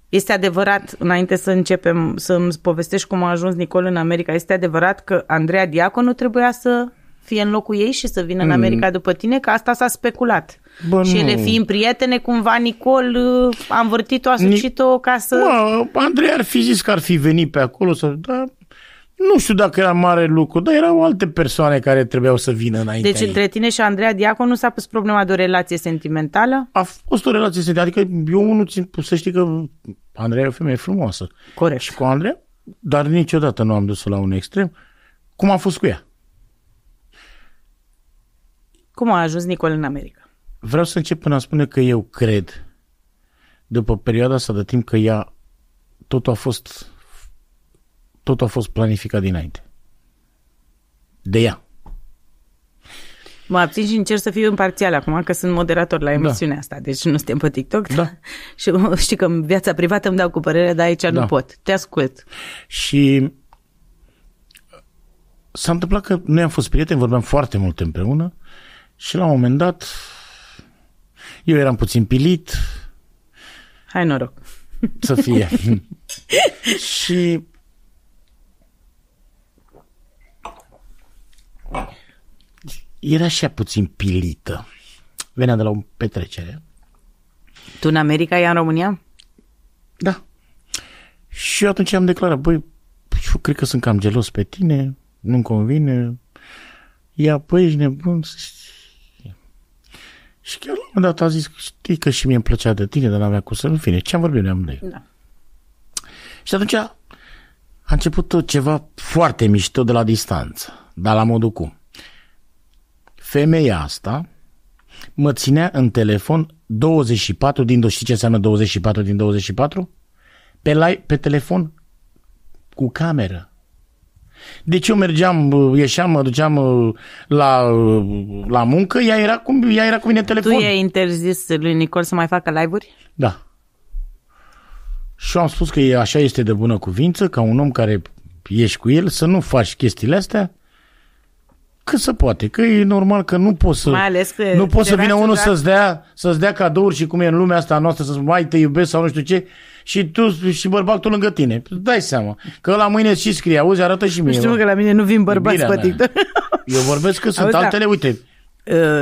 Este adevărat, înainte să începem să-mi povestești cum a ajuns Nicol în America, este adevărat că Andreea Diaconu trebuia să fie în locul ei și să vină în America după tine? Că asta s-a speculat. Și ele fiind prietene, cumva Nicol a învârtit-o, a sucit-o ca să... Andreea ar fi zis că ar fi venit pe acolo, nu știu dacă era mare lucru, dar erau alte persoane care trebuiau să vină înainte. Deci între tine și Andreea Diaconu nu s-a pus problema de o relație sentimentală? A fost o relație sentimentală, adică eu unul țin să știi că Andreea e o femeie frumoasă. Corect. Și cu Andreea, dar niciodată nu am dus-o la un extrem, cum am fost cu ea. Cum a ajuns Nicol în America? Vreau să încep până a spune că eu cred, după perioada asta de timp, că ea totul a fost planificat dinainte. De ea. Mă abțin și încerc să fiu imparțial acum, că sunt moderator la emisiunea asta, deci nu suntem pe TikTok. Da. Și știi că în viața privată îmi dau cu părere, dar aici nu pot. Te ascult. Și s-a întâmplat că noi am fost prieteni, vorbeam foarte mult împreună și la un moment dat eu eram puțin pilit. Hai noroc. Să fie. Și era și ea puțin pilită. Venea de la o petrecere. Tu în America, ea în România? Da. Și atunci am declarat, băi, eu cred că sunt cam gelos pe tine, nu-mi convine, băi, ești nebun. Și chiar la un moment dat a zis, știi că și mie îmi plăcea de tine, dar n-avea cum să nu fine. Ce am vorbit noi? Da. Și atunci a început tot ceva foarte mișto de la distanță, dar la modul cum. Femeia asta mă ținea în telefon 24 din... Știi ce înseamnă 24 din 24? Pe telefon cu cameră. Deci eu ieșeam, mă duceam la muncă, ea era cu mine în telefon. Tu i-ai interzis lui Nicol să mai facă live-uri? Da. Și am spus că așa este de bună cuvință, ca un om care ești cu el, să nu faci chestiile astea, cât se poate, că e normal că nu poți să... Mai ales că nu poți să vină unul să-ți dea cadouri și cum e în lumea asta noastră, să spui, mai te iubesc sau nu știu ce, și tu și bărbatul lângă tine. Dai seama că la mâine și scrie, auzi, arată și mie. Nu știu că la mine nu vin bărbați pe TikTok. Eu vorbesc că sunt altele, uite.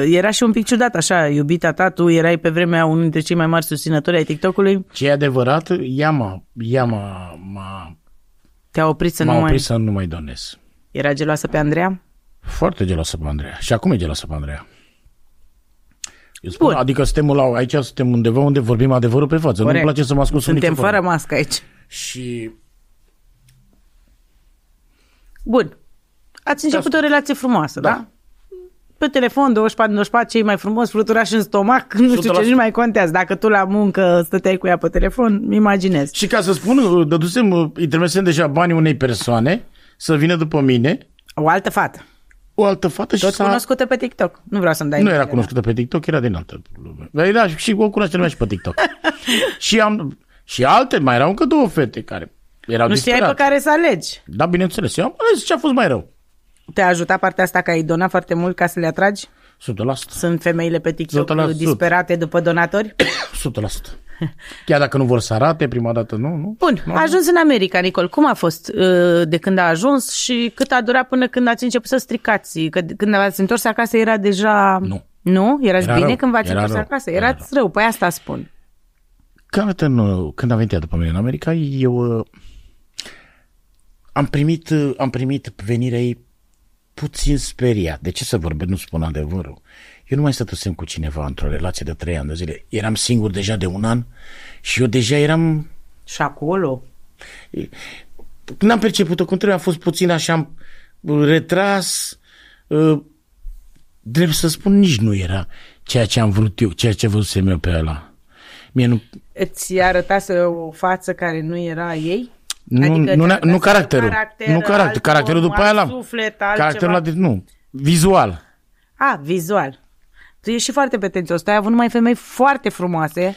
Era și un pic ciudat, așa, iubita ta, tu erai pe vremea unul dintre cei mai mari susținători ai TikTok-ului. Ce e adevărat, Te-a oprit să oprit să nu mai donez. Era geloasă pe Andreea? Foarte geloasă pe Andreea. Și acum e geloasă pe Andreea. Eu spun, adică aici suntem undeva unde vorbim adevărul pe față. Nu-mi place să mă ascund. Suntem fără mască aici. Și... Bun. Ați început o relație frumoasă, da? Pe telefon, 24, cei mai frumos, fluturaș în stomac, nu știu ce, nici mai contează. Dacă tu la muncă stăteai cu ea pe telefon, imaginez. Și ca să spun, intermesem deja banii unei persoane să vină după mine. O altă fată. O altă fată tot cunoscută pe TikTok. Nu vreau să-mi dai. Nu era cunoscută pe TikTok, era din altă lume. Era și o cunoaște lumea și pe TikTok. și alte, mai erau încă două fete care erau disperate. Nu știai pe care să alegi. Da, bineînțeles. Eu am ales ce a fost mai rău. Te-a ajutat partea asta că ai donat foarte mult ca să le atragi? 100%. Sunt femeile pe TikTok disperate după donatori? 100%. Chiar dacă nu vor să arate, prima dată nu. Bun, a ajuns în America, Nicol. Cum a fost de când a ajuns și cât a durat până când ați început să stricați? Că când v-ați întors acasă era deja... Nu. Nu? Erați bine rău. Când v-ați întors acasă? Erați rău. Păi asta spun. Când a venit ea după mine în America, eu am primit venirea ei puțin speriat. De ce să vorbesc? Nu spun adevărul. Eu nu mai stătusem cu cineva într-o relație de 3 ani de zile. Eram singur deja de 1 an și eu deja eram... Și acolo? N-am perceput-o cum trebuie, am fost puțin așa, am retras. Drept să spun, nici nu era ceea ce am vrut eu, ceea ce văzusem eu pe ăla. Mie nu... Îți arătase o față care nu era ei? Nu caracterul. Caracterul după aia l-am. Suflet, caracterul nu. Vizual. Vizual. Tu ești și foarte pretențios. Tu ai avut numai femei foarte frumoase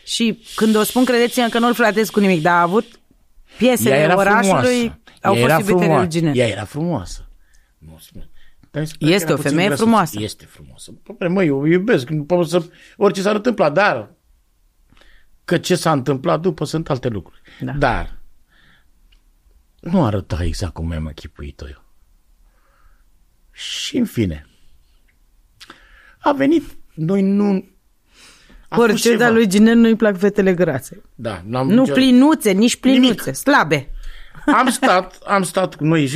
și când o spun, credeți-mă că nu-l flatez cu nimic, dar a avut piesele orașului, au fost iubitele regine. Ea era frumoasă. Este o femeie frumoasă. Este frumoasă. Măi, eu iubesc. Orice s-ar întâmpla, dar că ce s-a întâmplat după sunt alte lucruri. Da. Dar nu arăta exact cum mi-am închipuit-o eu. Și în fine, a venit, noi nu... Orice, dar lui Ginel nu-i plac fetele grase. Da. Nu plinuțe, nici plinuțe, nimic. Slabe. Am stat cu noi,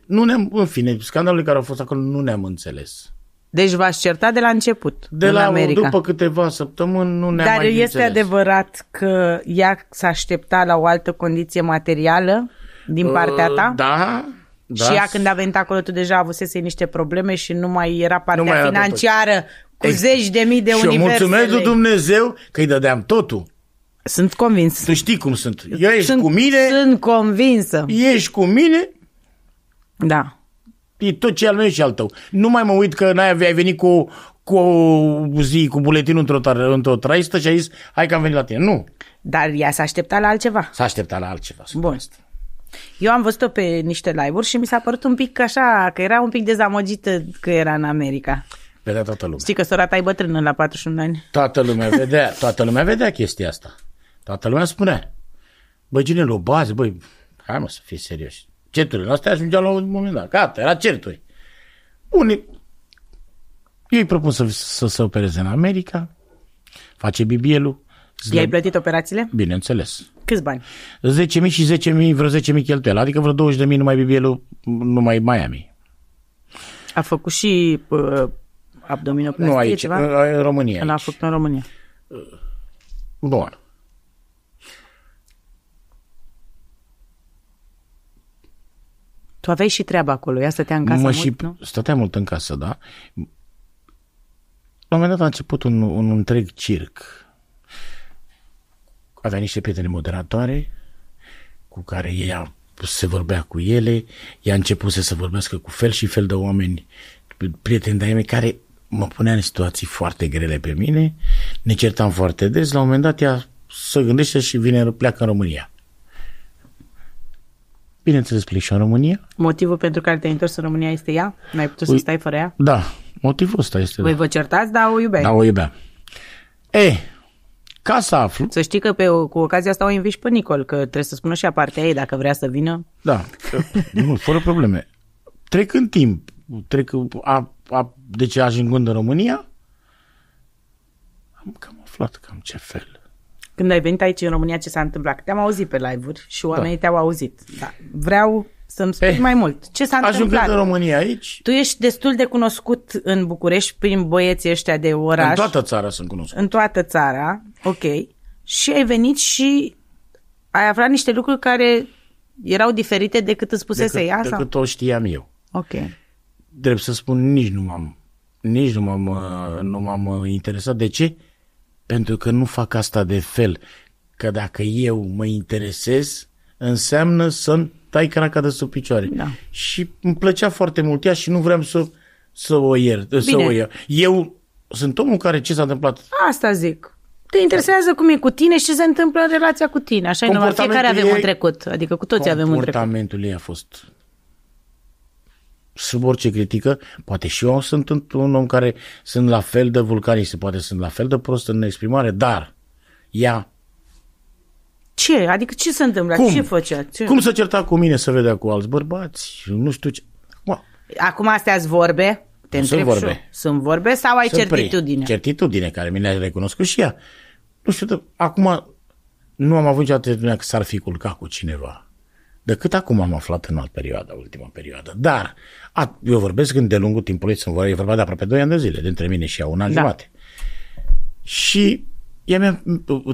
în fine, scandalurile care au fost acolo nu ne-am înțeles. Deci v-ați certat de la început în America. După câteva săptămâni nu ne-am mai înțeles. Dar este adevărat că ea s-a aștepta la o altă condiție materială din partea ta? Da. Și ea când a venit acolo, tu deja avusese niște probleme și nu mai era partea financiară cu zeci de mii de universele. Și eu mulțumesc lui Dumnezeu că îi dădeam totul. Sunt convins. Tu știi cum sunt. Cu mine. Sunt convinsă. Ești cu mine. Da. E tot ce al meu și al tău. Nu mai mă uit că ai venit cu buletinul într-o traistă și ai zis, hai că am venit la tine. Nu. Dar ea s-a așteptat la altceva. S-a așteptat la altceva. Bun. Eu am văzut-o pe niște live-uri și mi s-a părut un pic așa, că era un pic dezamăgită că era în America. Vedea toată lumea. Știi că sora ta e bătrână la 41 ani. Toată lumea vedea chestia asta. Toată lumea spunea, băi, Ginel, o bază, băi, hai mă să fii serios. Certurile astea ajungeau la un moment dat. Gata, era certuri. Unii, eu îi propun să se opereze în America, face BBL-ul, I-ai plătit operațiile? Bineînțeles. Câți bani? 10.000 și 10.000, vreo 10.000 cheltuieli, adică vreo 20.000 numai BBL-ul, numai Miami. A făcut și abdominoplastie, Nu aici, ceva? în România. L-a făcut în România. Bun. Tu aveai și treaba acolo, ea stătea în casă mult, nu? Stătea mult în casă, da. La un moment dat a început un întreg circ. Avea niște prieteni moderatoare cu care ea se vorbea cu ele, ea a început să vorbească cu fel și fel de oameni, prieteni de-ai mei, care mă punea în situații foarte grele pe mine, ne certam foarte des, la un moment dat ea se gândește și pleacă în România. Bineînțeles, plec și în România. Motivul pentru care te-ai întors în România este ea? N-ai putut să stai fără ea? Da, motivul ăsta este. Voi vă certați, dar o iubeai. Da, o iubeam. Ca să aflu... Să știi că cu ocazia asta o inviși pe Nicol, că trebuie să spună și a partea ei dacă vrea să vină. Da, nu, fără probleme. Trecând timp, deci ajungând în România, am cam aflat cam ce fel. Când ai venit aici în România, ce s-a întâmplat? Te-am auzit pe live-uri și oamenii te-au auzit. Da. Vreau să-mi spui mai mult. Ce s-a întâmplat? Ajungând în România aici... Tu ești destul de cunoscut în București prin băieții ăștia de oraș. În toată țara sunt cunoscut. În toată țara, ok. Și ai venit și ai aflat niște lucruri care erau diferite decât îți spusese ea? Decât o știam eu. Ok. Drept să spun, nici nu m-am interesat. De ce? Pentru că nu fac asta de fel. Că dacă eu mă interesez, înseamnă să-mi tai craca de sub picioare. Da. Și îmi plăcea foarte mult ea și nu vreau să o iert. Eu sunt omul care ce s-a întâmplat. Asta zic. Te interesează cum e cu tine și ce se întâmplă în relația cu tine. Așa e normal. Fiecare avem un trecut. Adică cu toți avem un trecut. Comportamentul ei a fost sub orice critică. Poate și eu sunt un om care sunt la fel de vulcanist, poate sunt la fel de prost în exprimare, dar ea... Ce? Adică ce se întâmplă? Cum? Ce făcea? Ce? Cum să certa cu mine să vedea cu alți bărbați? Nu știu ce. Acum astea-s vorbe? Te întreb și eu. Sunt vorbe sau ai certitudine? Certitudine, care mi le-a recunoscut și ea. Nu știu, acum nu am avut niciodată că s-ar fi culcat cu cineva. Decât acum am aflat în ultima perioadă. Dar eu vorbesc în de lungul timpului, e vorba de aproape 2 ani de zile, dintre mine și ea, un an jumate. Și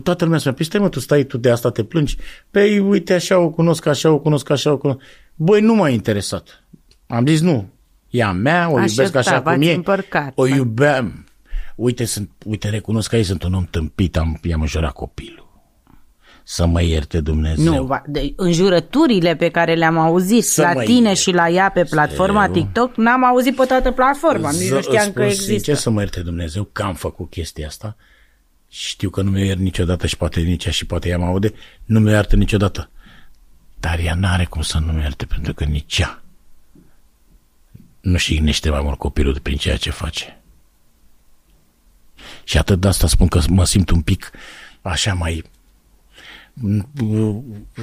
toată lumea spune, păi stai mă, tu stai tu de asta te plângi? Păi uite, așa o cunosc. Băi, nu m-a interesat. Am zis nu. Ea mea, o iubesc așa cum e. O iubeam. Uite, recunosc că ei sunt un om tâmpit, i-am înjurat copilul. Să mă ierte Dumnezeu. Nu, înjurăturile pe care le-am auzit la tine și la ea pe platforma TikTok, n-am auzit pe toată platforma. Nici nu știam că există. Sincer, să mă ierte Dumnezeu că am făcut chestia asta. Știu că nu mi-o iert niciodată și poate nici ea și poate ea mă aude. Nu mi-o iartă niciodată. Dar ea n-are cum să nu mi ierte, pentru că nici ea nu-și ignește mai mult copilul prin ceea ce face. Și atât de asta spun că mă simt un pic așa mai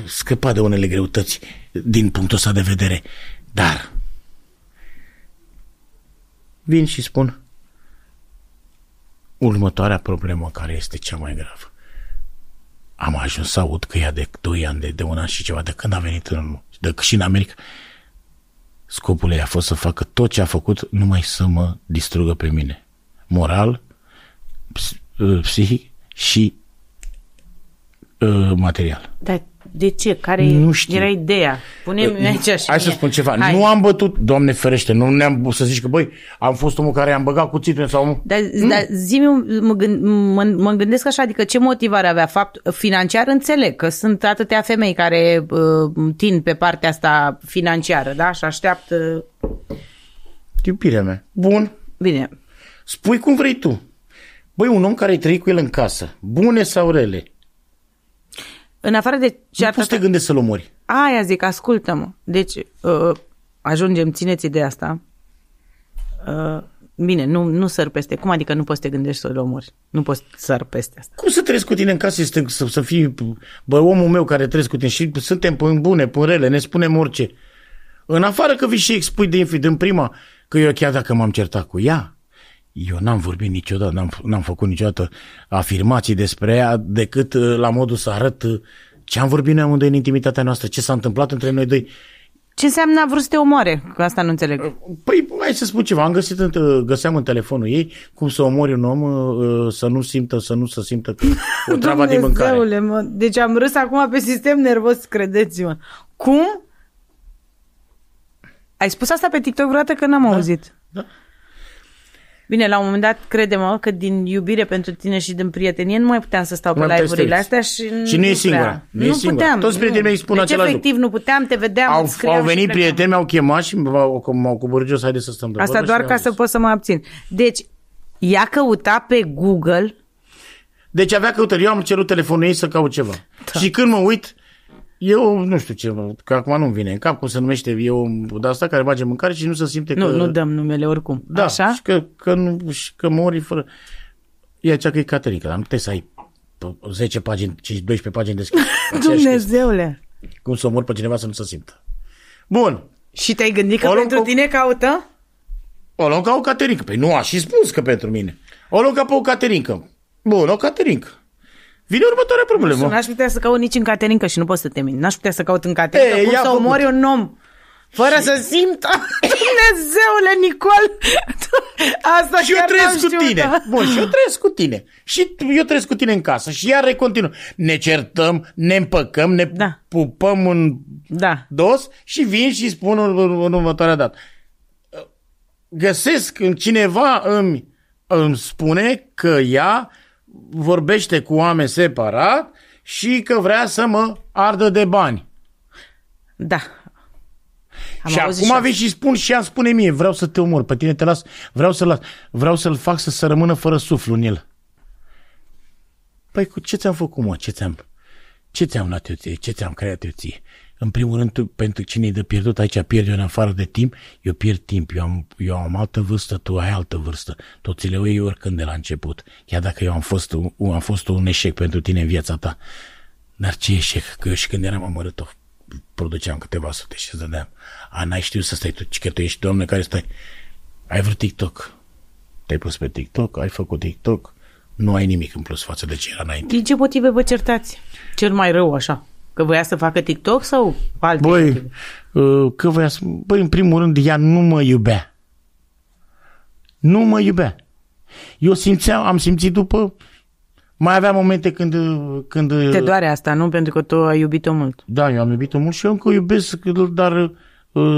scăpat de unele greutăți din punctul ăsta de vedere. Dar vin și spun următoarea problemă care este cea mai gravă. Am ajuns să aud că ea de 2 ani, de 1 an și ceva, de când a venit și în America, scopul ei a fost să facă tot ce a făcut numai să mă distrugă pe mine. Moral, psihic și material. Dar de ce? Care era ideea? Pune-mi aici așa. Hai să spun ceva. Hai. Nu am bătut, Doamne ferește, nu ne-am să zici că, băi, am fost omul care am băgat cuțitul sau... Dar zi-mi, mă gândesc așa, adică ce motivare avea? Fapt financiar înțeleg, că sunt atâtea femei care tind pe partea asta financiară, da? Și așteaptă... Iubirea mea. Bun. Bine. Spui cum vrei tu. Băi, un om care ai trăit cu el în casă, bune sau rele, în afară de ce nu poți să te gândești să-l omori. Aia zic, ascultă-mă. Deci, ajungem, țineți ideea asta. Bine, nu săr peste. Cum adică nu poți să te gândești să-l omori? Nu poți săr peste asta. Cum să trăiesc cu tine în casă, să fii, bă, omul meu care trăiesc cu tine și suntem pe bune, pe rele, ne spunem orice. În afară că vii și expui din prima, că eu chiar dacă m-am certat cu ea, Eu n-am vorbit niciodată, n-am făcut niciodată afirmații despre ea, decât la modul să arăt ce am vorbit noi amândoi în intimitatea noastră, ce s-a întâmplat între noi doi. Ce înseamnă a vrut să te omoare? Că asta nu înțeleg. Păi, hai să spun ceva. Găseam în telefonul ei cum să omori un om, să nu se simtă o travă de mâncare. Deci am râs acum pe sistem nervos, credeți-mă. Cum? Ai spus asta pe TikTok vreodată că n-am auzit? Da. Bine, la un moment dat, crede-mă că din iubire pentru tine și din prietenie nu mai puteam să stau pe live-urile astea și nu e singura. Nu puteam. Toți prietenii mei spun același lucru. Efectiv, nu puteam, te vedeam, Au venit prieteni, mi-au chemat și m-au coborât jos, haide să stăm de vorbă. Asta doar ca să pot să mă abțin. Deci, ea căuta pe Google. Deci avea căutări. Eu am cerut telefonul ei să caut ceva. Da. Și când mă uit, eu nu știu ce, că acum nu-mi vine în cap cum se numește, eu de asta care bage mâncare și nu se simte că... Nu dăm numele oricum. Da, așa? Și că mori fără... E aceea că e Caterinca, dar nu puteți să ai 10 pagini, 12 pagini deschise. Dumnezeule! Cum să omori pe cineva să nu se simtă. Bun. Și te-ai gândit că pentru tine caută? O luăm ca o Caterinca. Păi nu, aș și spus că pentru mine. O luăm ca pe o Caterinca. Bun, o Caterinca. Vine următoarea problemă. N-aș putea să caut nici în Caterinca și nu pot să te mint. N-aș putea să caut în Caterinca. Cum să omori un om fără să simtă? Dumnezeule, Nicol! Asta și eu trăiesc cu tine. Bun, și eu trăiesc cu tine. Și eu trăiesc cu tine în casă. Și iar recontinuă. Ne certăm, ne împăcăm, ne pupăm în dos și vin și spun în următoarea dată. Găsesc cineva îmi spune că ea vorbește cu oameni separat și că vrea să mă ardă de bani. Da. Și acum vin și spun și ea îmi spune mie, vreau să te omor, pe tine te las, vreau să-l fac să rămână fără suflu în el. Păi ce ți-am făcut, mă? Ce ți-am luat eu ție? Ce ți-am creat eu ție? În primul rând, pentru cine e de pierdut, aici pierd eu în afară de timp, eu pierd timp, eu am altă vârstă, tu ai altă vârstă, tu ți le iei oricând de la început, chiar dacă eu am fost un eșec pentru tine în viața ta. Dar ce eșec? Că eu și când eram amărât, produceam câteva sute și îți dădeam. N-ai știut să stai tu, că tu ești domne care stai. Ai vrut TikTok, te-ai pus pe TikTok, ai făcut TikTok, nu ai nimic în plus față de ce era înainte. Din ce motive vă certați? Cel mai rău așa? Că voia să facă TikTok sau alte motive? Că voia să... Băi, în primul rând, ea nu mă iubea. Nu mă iubea. Eu am simțit după... Mai aveam momente când... Te doare asta, nu? Pentru că tu ai iubit-o mult. Da, eu am iubit-o mult și eu încă o iubesc, dar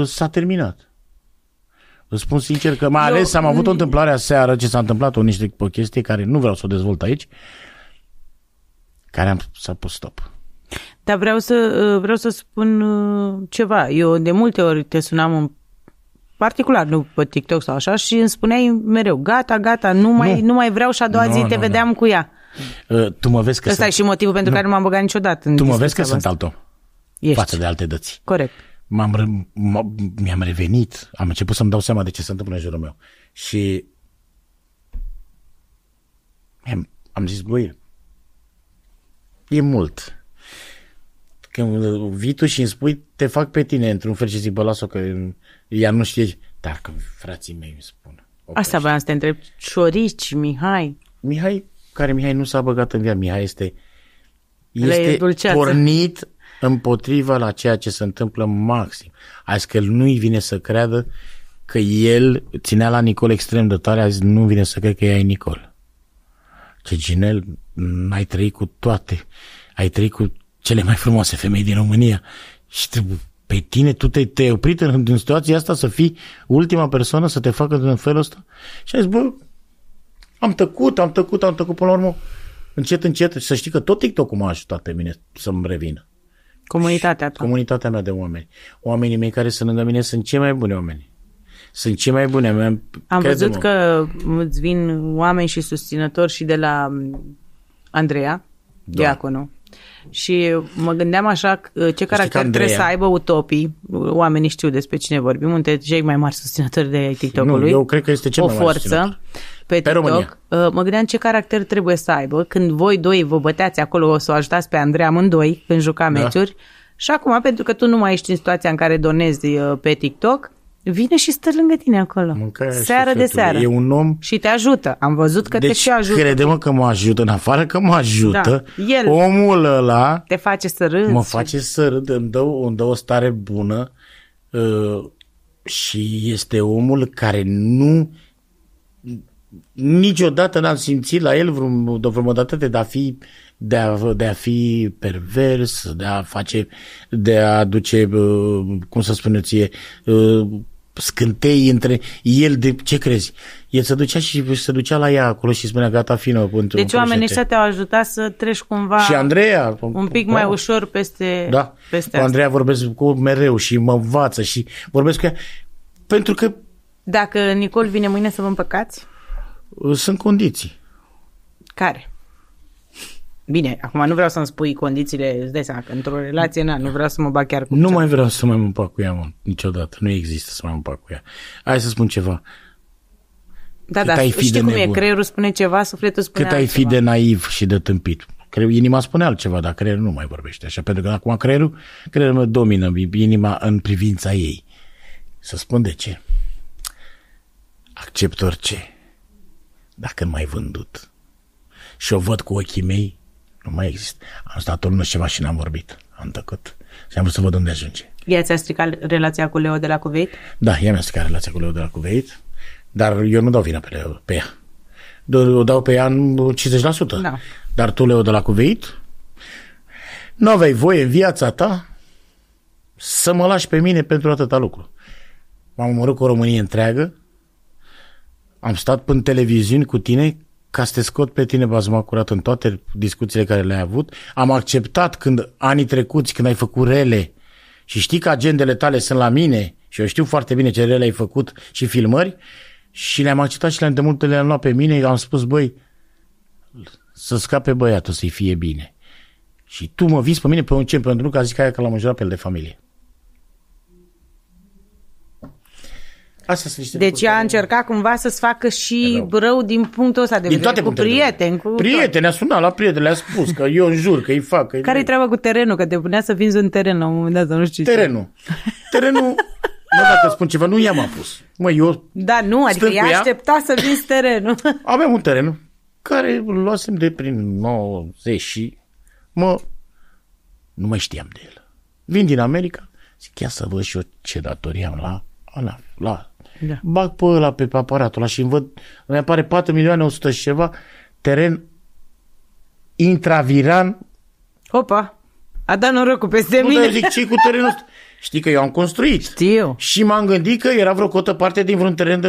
s-a terminat. Îți spun sincer că mai ales am avut o întâmplare aseară, ce s-a întâmplat, niște chestii care nu vreau să o dezvolt aici, care s-a pus stop. Dar vreau să spun ceva. Eu de multe ori te sunam în particular, nu pe TikTok sau așa, și îmi spuneai mereu, gata, nu mai vreau și a doua zi te vedeam cu ea. Tu mă vezi că ăsta e și motivul pentru care nu m-am băgat niciodată în tu mă vezi că sunt alt om față de alte dăți. Corect. Mi-am revenit, am început să-mi dau seama de ce se întâmplă în jurul meu. Și am zis, băi, e mult. Când vii tu și îmi spui, te fac pe tine într-un fel și zic, bă, las-o că ea nu știe. Dar când frații mei îmi spun. Asta voiam să te întreb. Șorici, Mihai nu s-a băgat în viață. Mihai este pornit împotriva la ceea ce se întâmplă maxim. Azi că nu-i vine să creadă că el ținea la Nicol extrem de tare, azi nu vine să cred că ea e Nicol. Ce Ginel, ai trăit cu toate, ai trăit cu cele mai frumoase femei din România și pe tine, tu te-ai oprit în situația asta să fii ultima persoană să te facă în felul ăsta? Și ai zis, bă, am tăcut până la urmă, încet, să știi că tot TikTok-ul m-a ajutat pe mine să-mi revină. Comunitatea mea de oameni. Oamenii mei care sunt lângă mine sunt cei mai buni oameni. Sunt cei mai buni. Am văzut că îți vin oameni și susținători și de la Andreea, Diaconu. Și mă gândeam așa, ce caracter trebuie să aibă Utopii, oamenii știu despre cine vorbim, între cei mai mari susținători de TikTok-ului. Nu, eu cred că este cel mai mare forță pe TikTok. România. Mă gândeam ce caracter trebuie să aibă când voi doi vă băteați acolo, o să o ajutați pe Andreea amândoi când juca meciuri. Și acum, pentru că tu nu mai ești în situația în care donezi pe TikTok, Vine și stă lângă tine acolo. Seară de seară. E un om... Și te ajută. Am văzut că deci, te și ajută. crede-mă că mă ajută, în afară că mă ajută, El omul ăla te face să râzi. mă face să râd, îmi dă o stare bună și este omul care niciodată n-am simțit la el vreo modalitate de a fi pervers, de a aduce, cum să spun eu ție, scântei între el. De ce crezi? El se ducea la ea acolo și spunea gata, fină. Deci oamenii ăștia te-au ajutat să treci cumva și Andreea, un pic mai ușor peste cu Andreea vorbesc cu mereu și mă învață și vorbesc cu ea, pentru că dacă Nicol vine mâine să vă împăcați? Sunt condiții. Care? Bine, acum nu vreau să-mi spui condițiile, îți dai seama că într-o relație, nu vreau să mă bag chiar cu... Nu mai vreau să mai mă împac cu ea, niciodată. Nu există să mai mă împac cu ea. Hai să spun ceva. Da, știi cum e, creierul spune ceva, sufletul spune altceva. Cât ai fi de naiv și de tâmpit. Inima spune altceva, dar creierul nu mai vorbește așa, pentru că acum creierul meu domină inima în privința ei. Să spun de ce. Accept orice. Dacă nu mai vândut și o văd cu ochii mei, nu mai există. Am stat o lună ceva și n-am vorbit. Am tăcut. Și am vrut să văd unde ajunge. Ea ți-a stricat relația cu Leo de la Cuveit? Da, ea mi-a stricat relația cu Leo de la Cuveit, dar eu nu dau vina pe ea. O dau pe ea în 50%. Da. Dar tu, Leo de la Cuveit, nu aveai voie în viața ta să mă lași pe mine pentru atâta lucru. M-am omorât cu o Românie întreagă, am stat până televiziuni cu tine ca să te scot pe tine bazma curat în toate discuțiile care le-ai avut. Am acceptat când anii trecuți, când ai făcut rele și știi că agendele tale sunt la mine și eu știu foarte bine ce rele ai făcut și filmări și le-am acceptat și de multe le-am luat pe mine. Am spus, băi, să scape băiatul, să-i fie bine. Și tu mă vizi pe mine pe un ce? Pentru că a zis că l-am înjurat pe el de familie. Deci ea a încercat cumva să-ți facă și rău din punctul ăsta de vedere, cu prieteni. Prieteni, a sunat la prieteni, le-a spus că eu înjur, că îi fac. Care-i treaba cu terenul? Că te punea să vinzi un teren la un moment dat, nu știu ce. Terenul, nu dacă spun ceva, nu ea m-a pus. Da, nu, adică ea aștepta să vinzi terenul. Aveam un teren care îl luasem de prin 90 și nu mai știam de el. Vin din America, zic, chiar să văd și eu ce datorie am la da. Bag pe ăla, pe aparatul ăla și îmi văd, îmi apare 4.100.000 și ceva, teren intraviran. Opa, a dat norocul peste mine. Nu, zic, ce-i cu terenul ăsta? Știi că eu am construit. Știu. Și m-am gândit că era vreo cotă parte din vreun teren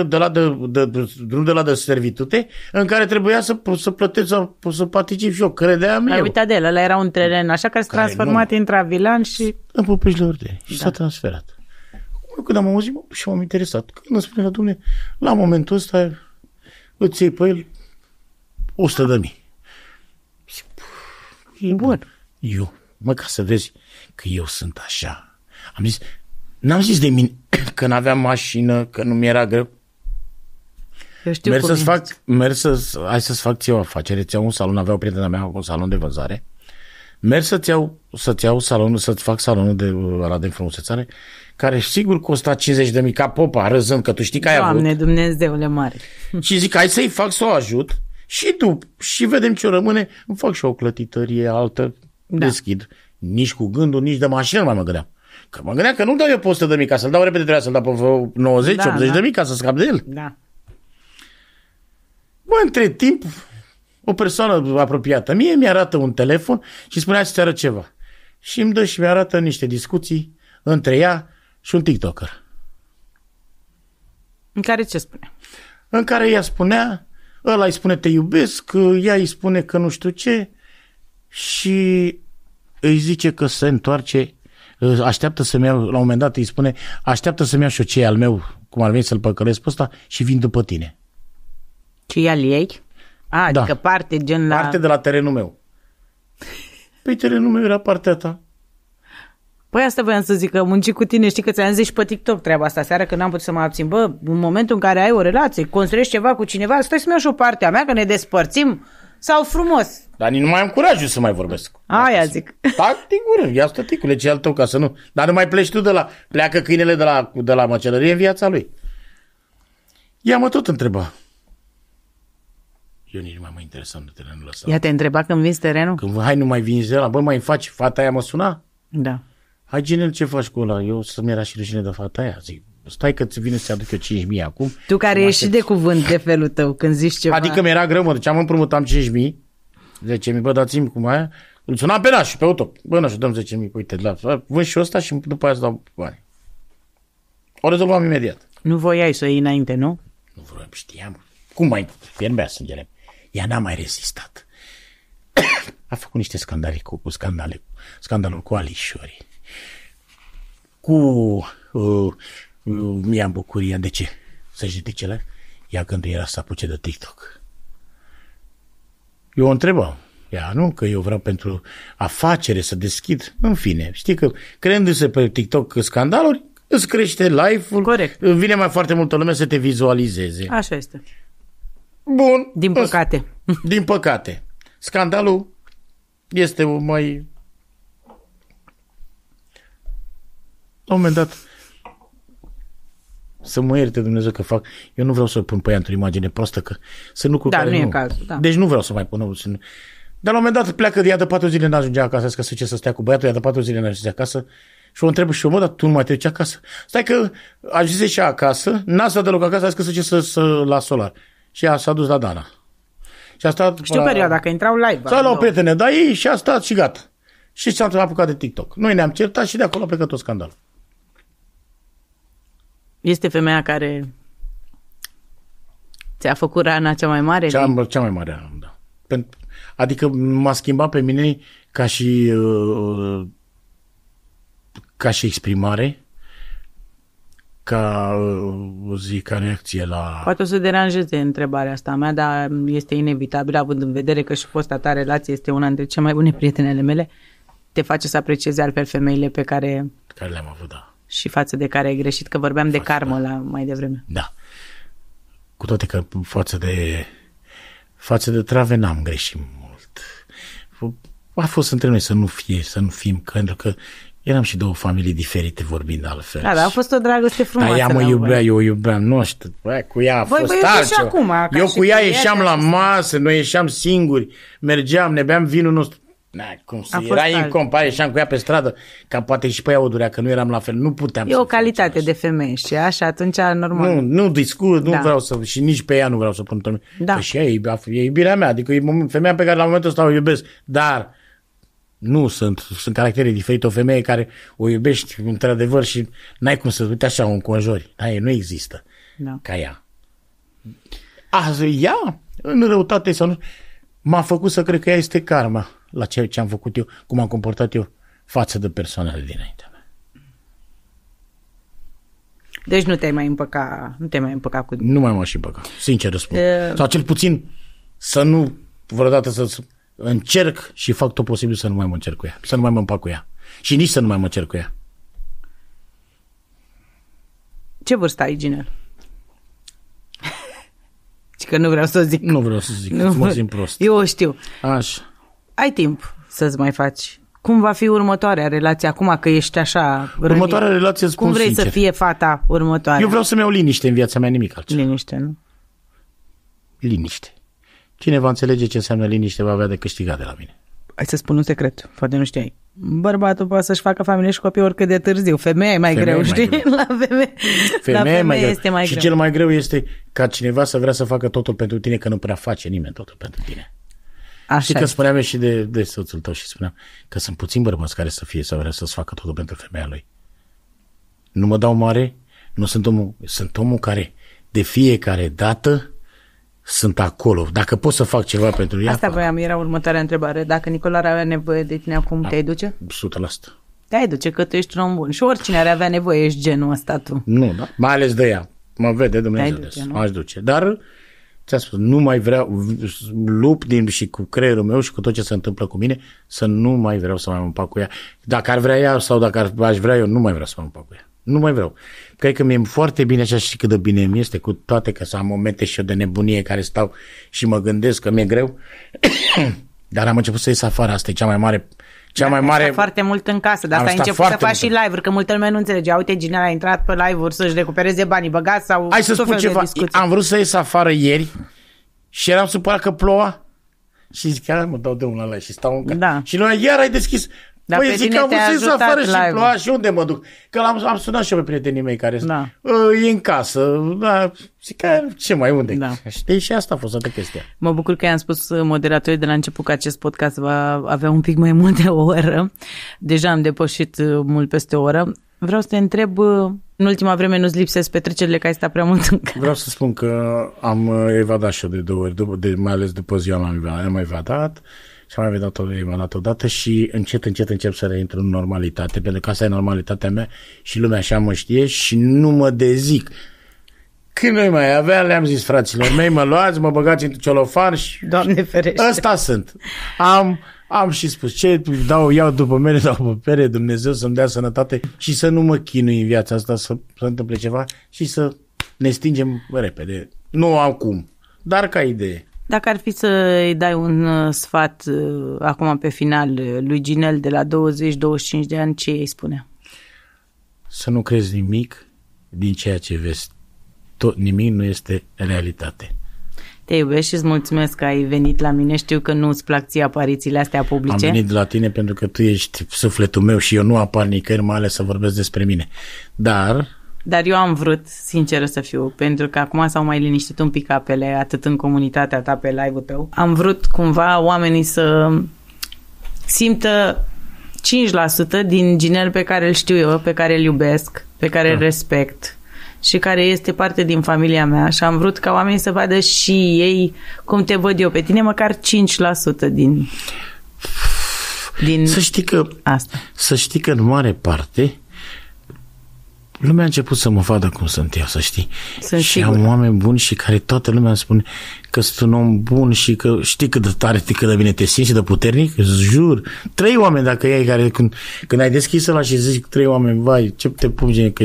de la de servitute în care trebuia să plătesc, să particip și eu. Credeam eu. Ai uitat de el, ăla era un teren așa care s-a transformat intravilan și... În Popeșile Ordeni. Și s-a transferat. Când am auzit, și m-am interesat. Când îmi spune la Dumnezeu, la momentul ăsta îți iei pe el 100.000. Bun. Eu, ca să vezi că eu sunt așa. N-am zis de mine că n-aveam mașină, că nu mi-era greu. Eu știu hai să-ți fac ție o afacere, ți-au un salon, avea o prietena mea cu un salon de vânzare. Mergi să-ți iau salonul, să-ți fac salonul de frumusețare, care sigur costa 50.000 ca popa, râzând că tu știi că ai avut. Doamne, Dumnezeule mare. Și zic, hai să-i fac, să o ajut și vedem ce rămâne, îmi fac și o clătitărie altă, deschid. Nici cu gândul, nici de mașină nu mai mă gândeam. Că mă gândeam că nu dau eu pe 100.000 ca să-l dau repede, trebuia să-l dau pe 90-80.000 ca să scap de el. Da. Bă, între timp, o persoană apropiată mie mi-arată un telefon și spunea să-ți arăt ceva. Și îmi dă și mi-arată niște discuții între ea și un TikToker. În care ce spune? În care ea spunea, ăla îi spune te iubesc, ea îi spune că nu știu ce și îi zice că se întoarce, așteaptă să-mi iau, la un moment dat îi spune, așteaptă să-mi iau și eu ce e al meu, cum ar veni să-l păcălesc pe ăsta și vin după tine. Ce e al ei? Adică parte gen la... Parte de la terenul meu. Păi terenul meu era partea ta. Păi asta voiam să zic, că munci cu tine, știi că ți-am zis și pe TikTok treaba asta, seara că n-am putut să mă abțin. Bă, în momentul în care ai o relație, construiești ceva cu cineva, stai să-mi iau și o parte a mea, că ne despărțim, sau frumos, Dar nici nu mai am curajul să mai vorbesc. Aia zic. Tactic, ia stăticule, ce al tău, ca să nu... Dar nu mai pleci tu pleacă câinele de la măcelărie în viața lui. Ea mă tot întreba. Eu nici nu mai mă interesam de terenul ăsta. Ea te întreba când vinzi terenul? Când, hai, nu mai vinzi ăla, bă, mai faci, fata aia mă suna? Da. Hai, Ginel, ce faci cu ăla? Eu să-mi era și rușine de fata aia. Zic, stai că ți vine să-ți aduc eu 5.000 acum. Tu care ești și de cuvânt de felul tău când zici ceva. Adică mi-era greu, mă duceam, împrumutam 5.000, 10.000, bă, dați-mi cum aia. Îl sunam pe naș, pe auto. Bă, naș, dăm 10.000, uite, vând și ăsta și după aia să dau bani. O rezolvam imediat. Nu voiai să o iei înainte, nu? Nu vreau, știam. Cum mai fierbea sângele? Ea n-a mai rezistat. A făcut niște scandale scandalul cu alișorii. Mi-am bucuria. De ce? Să știi ce? Ea când era să apuce de TikTok. Eu o întrebam. Ea, nu, că eu vreau pentru afacere să deschid. În fine, știi că creându-se pe TikTok scandaluri, îți crește live-ul. Corect. Vine mai foarte multă lume să te vizualizeze. Așa este. Bun. Din păcate. Din păcate. Scandalul este mai... La un moment dat, să mă ierte Dumnezeu că fac... Eu nu vreau să pun pe ea într-o imagine prostă, că sunt lucruri care nu e cazul. Da. Deci nu vreau să mai pun... Dar la un moment dat pleacă de ea de 4 zile, n-ajungea acasă, că să stea cu băiatul, ea de 4 zile n-ajungea acasă. Și o întreb și eu, mă, dar tu nu mai te duci acasă? Stai că ajunse și acasă, n-a stat deloc acasă, a zis că să ce la solar. Și ea s-a dus la Dana. Și a stat... Știu perioada, că intrau live. Sau la o prietene, dar ei și a stat și gata. Și s-a apucat de TikTok. Noi ne-am certat și de acolo a plecat tot scandalul. Este femeia care ți-a făcut rana cea mai mare? Cea mai mare rană, da. Adică m-a schimbat pe mine ca și exprimare, ca reacție la... Poate o să deranjeze întrebarea asta mea, dar este inevitabil, având în vedere că și fosta ta relație este una dintre cele mai bune prietene ale mele, te face să apreciezi altfel femeile pe care le-am avut, da. Și față de care ai greșit, că vorbeam de karmă mai devreme. Da. Cu toate că față de trave n-am greșit mult. A fost între noi să nu fim, pentru că eram și două familii diferite vorbind altfel. Da, a fost o dragoste frumoasă. Ea mă iubea, eu o iubeam, nu știu, cu ea a fost altceva. Eu cu ea ieșeam la masă, noi ieșeam singuri, mergeam, ne beam vinul nostru. Era incomparabil, ieșeam cu ea pe stradă, ca poate și pe ea o durea, că nu eram la fel, nu puteam. E o calitate de femeie, știi, așa, atunci normal. Nu discut, nu vreau să, și nici pe ea nu vreau să pun într-o. Da. Că și ea e iubirea mea, adică e femeia pe care la momentul ăsta o iubesc, dar nu sunt caractere diferite, o femeie care o iubești într-adevăr și n-ai cum să uite așa o înconjori, nu există ca ea. Ea, în răutate sau nu, m-a făcut să cred că ea este karma la ceea ce am făcut eu, cum am comportat eu față de persoanele dinaintea mea. Deci nu te-ai mai împăcat cu... Nu mai m-am și împăcat, sincer răspund. Sau cel puțin să nu, vreodată să încerc și fac tot posibil să nu mai mă încerc cu ea, să nu mai mă împac cu ea. Și nici să nu mai mă încerc cu ea. Ce vârstă ai, Ginel? Că nu vreau să zic. Nu vreau să zic, mă simt prost. Eu o știu. Așa. Ai timp să-ți mai faci. Cum va fi următoarea relație acum că ești așa rănit? Următoarea relație, spun Cum vrei sincer, să fie fata următoare? Eu vreau să-mi iau liniște în viața mea, nimic altceva. Liniște, nu? Liniște. Cine va înțelege ce înseamnă liniște va avea de câștigat de la mine. Hai să spun un secret, poate nu știai. Bărbatul poate să-și facă familie și copii oricât de târziu. Femeia e mai greu, știi? La femeie este mai greu. Și cel mai greu este ca cineva să vrea să facă totul pentru tine, că nu prea face nimeni totul pentru tine. Așa. Și că spuneam și de soțul tău și spuneam că sunt puțini bărbați care să vrea să-ți facă totul pentru femeia lui. Nu mă dau mare, nu sunt omul care de fiecare dată sunt acolo. Dacă pot să fac ceva pentru ea... Asta voiam, era următoarea întrebare. Dacă Nicola ar avea nevoie de tine acum, te-ai duce? 100%. Te-ai duce, că tu ești un om bun. Și oricine ar avea nevoie, ești genul ăsta tu. Nu, da? Mai ales de ea. Mă vede Dumnezeu des. M-aș duce. Dar, ți-am spus, nu mai vreau, lupt și cu creierul meu și cu tot ce se întâmplă cu mine, să nu mai vreau să mai mă împac cu ea. Dacă ar vrea ea sau dacă aș vrea eu, nu mai vreau să mă împac cu ea. Nu mai vreau. Cred că mi-e foarte bine așa și cât de bine mi este, cu toate că să am momente și eu de nebunie care stau și mă gândesc că mi-e greu. Dar am început să ies afară, asta e cea mai mare... foarte mult în casă, dar asta ai început să faci și live-uri, că multă lume nu înțelege. Uite, Ginela a intrat pe live-uri să-și recupereze banii băgați sau... Hai să spun ceva, am vrut să ies afară ieri și eram supărat că ploua și zic, chiar mă dau de unul ăla și stau în casă. Da. Și noi iar ai deschis... Dar păi zic că am vrut să ies afară și ploua și unde mă duc? Că am sunat și eu pe prietenii mei care e în casă. Da. Zic că ce mai unde? Da. Știi? Și asta a fost toată chestia. Mă bucur că i-am spus moderatorii de la început că acest podcast va avea un pic mai mult de o oră. Deja am depășit mult peste o oră. Vreau să te întreb, în ultima vreme nu-ți lipsesc petrecerile că ai stat prea mult în casă? Vreau să spun că am evadat și eu de 2 ori, mai ales după ziua am evadat. Și am mai dat odată și încet încep să reintru în normalitate, pentru că asta e normalitatea mea și lumea așa mă știe și nu mă dezic. Când noi mai avea, le-am zis fraților mei, mă luați, mă băgați într-un celofan și... Doamne ferește! Ăsta sunt. Am și spus, iau după mine, dau pe pere, Dumnezeu să-mi dea sănătate și să nu mă chinui în viața asta, să întâmple ceva și să ne stingem repede. Nu am cum, dar ca idee. Dacă ar fi să-i dai un sfat acum pe final lui Ginel de la 20-25 de ani, ce îi spune? Să nu crezi nimic din ceea ce vezi. Nimic nu este realitate. Te iubesc și îți mulțumesc că ai venit la mine. Știu că nu îți plac ție aparițiile astea publice. Am venit la tine pentru că tu ești sufletul meu și eu nu apar nicăieri, mai ales să vorbesc despre mine. Dar eu am vrut, sincer să fiu, pentru că acum s-au mai liniștit un pic apele, atât în comunitatea ta pe live-ul tău. Am vrut cumva oamenii să simtă 5% din Ginel pe care îl știu eu, pe care îl iubesc, pe care îl respect și care este parte din familia mea. Și am vrut ca oamenii să vadă și ei cum te văd eu pe tine, măcar 5% din să știi că asta. Să știi că în mare parte lumea a început să mă vadă cum sunt eu, să știi. Sunt și sigur. Am oameni buni și care toată lumea îmi spune că sunt un om bun și că știi cât de tare, cât de bine te simți și de puternic. Îți jur. 3 oameni dacă ai care când ai deschis ăla și zici 3 oameni, vai, ce te pupi, că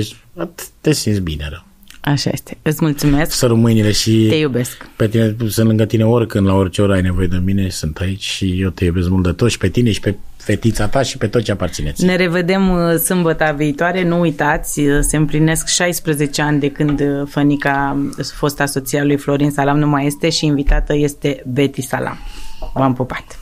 te simți bine rău. Așa este. Îți mulțumesc. Sărut mâinile și te iubesc. Pe tine, sunt lângă tine oricând, la orice oră ai nevoie de mine, sunt aici și eu te iubesc mult de tot și pe tine și pe fetița ta și pe tot ce aparțineți. Ne revedem sâmbătă viitoare, nu uitați, se împlinesc 16 ani de când Fănica, fosta soția lui Florin Salam, nu mai este și invitată este Betty Salam. V-am pupat!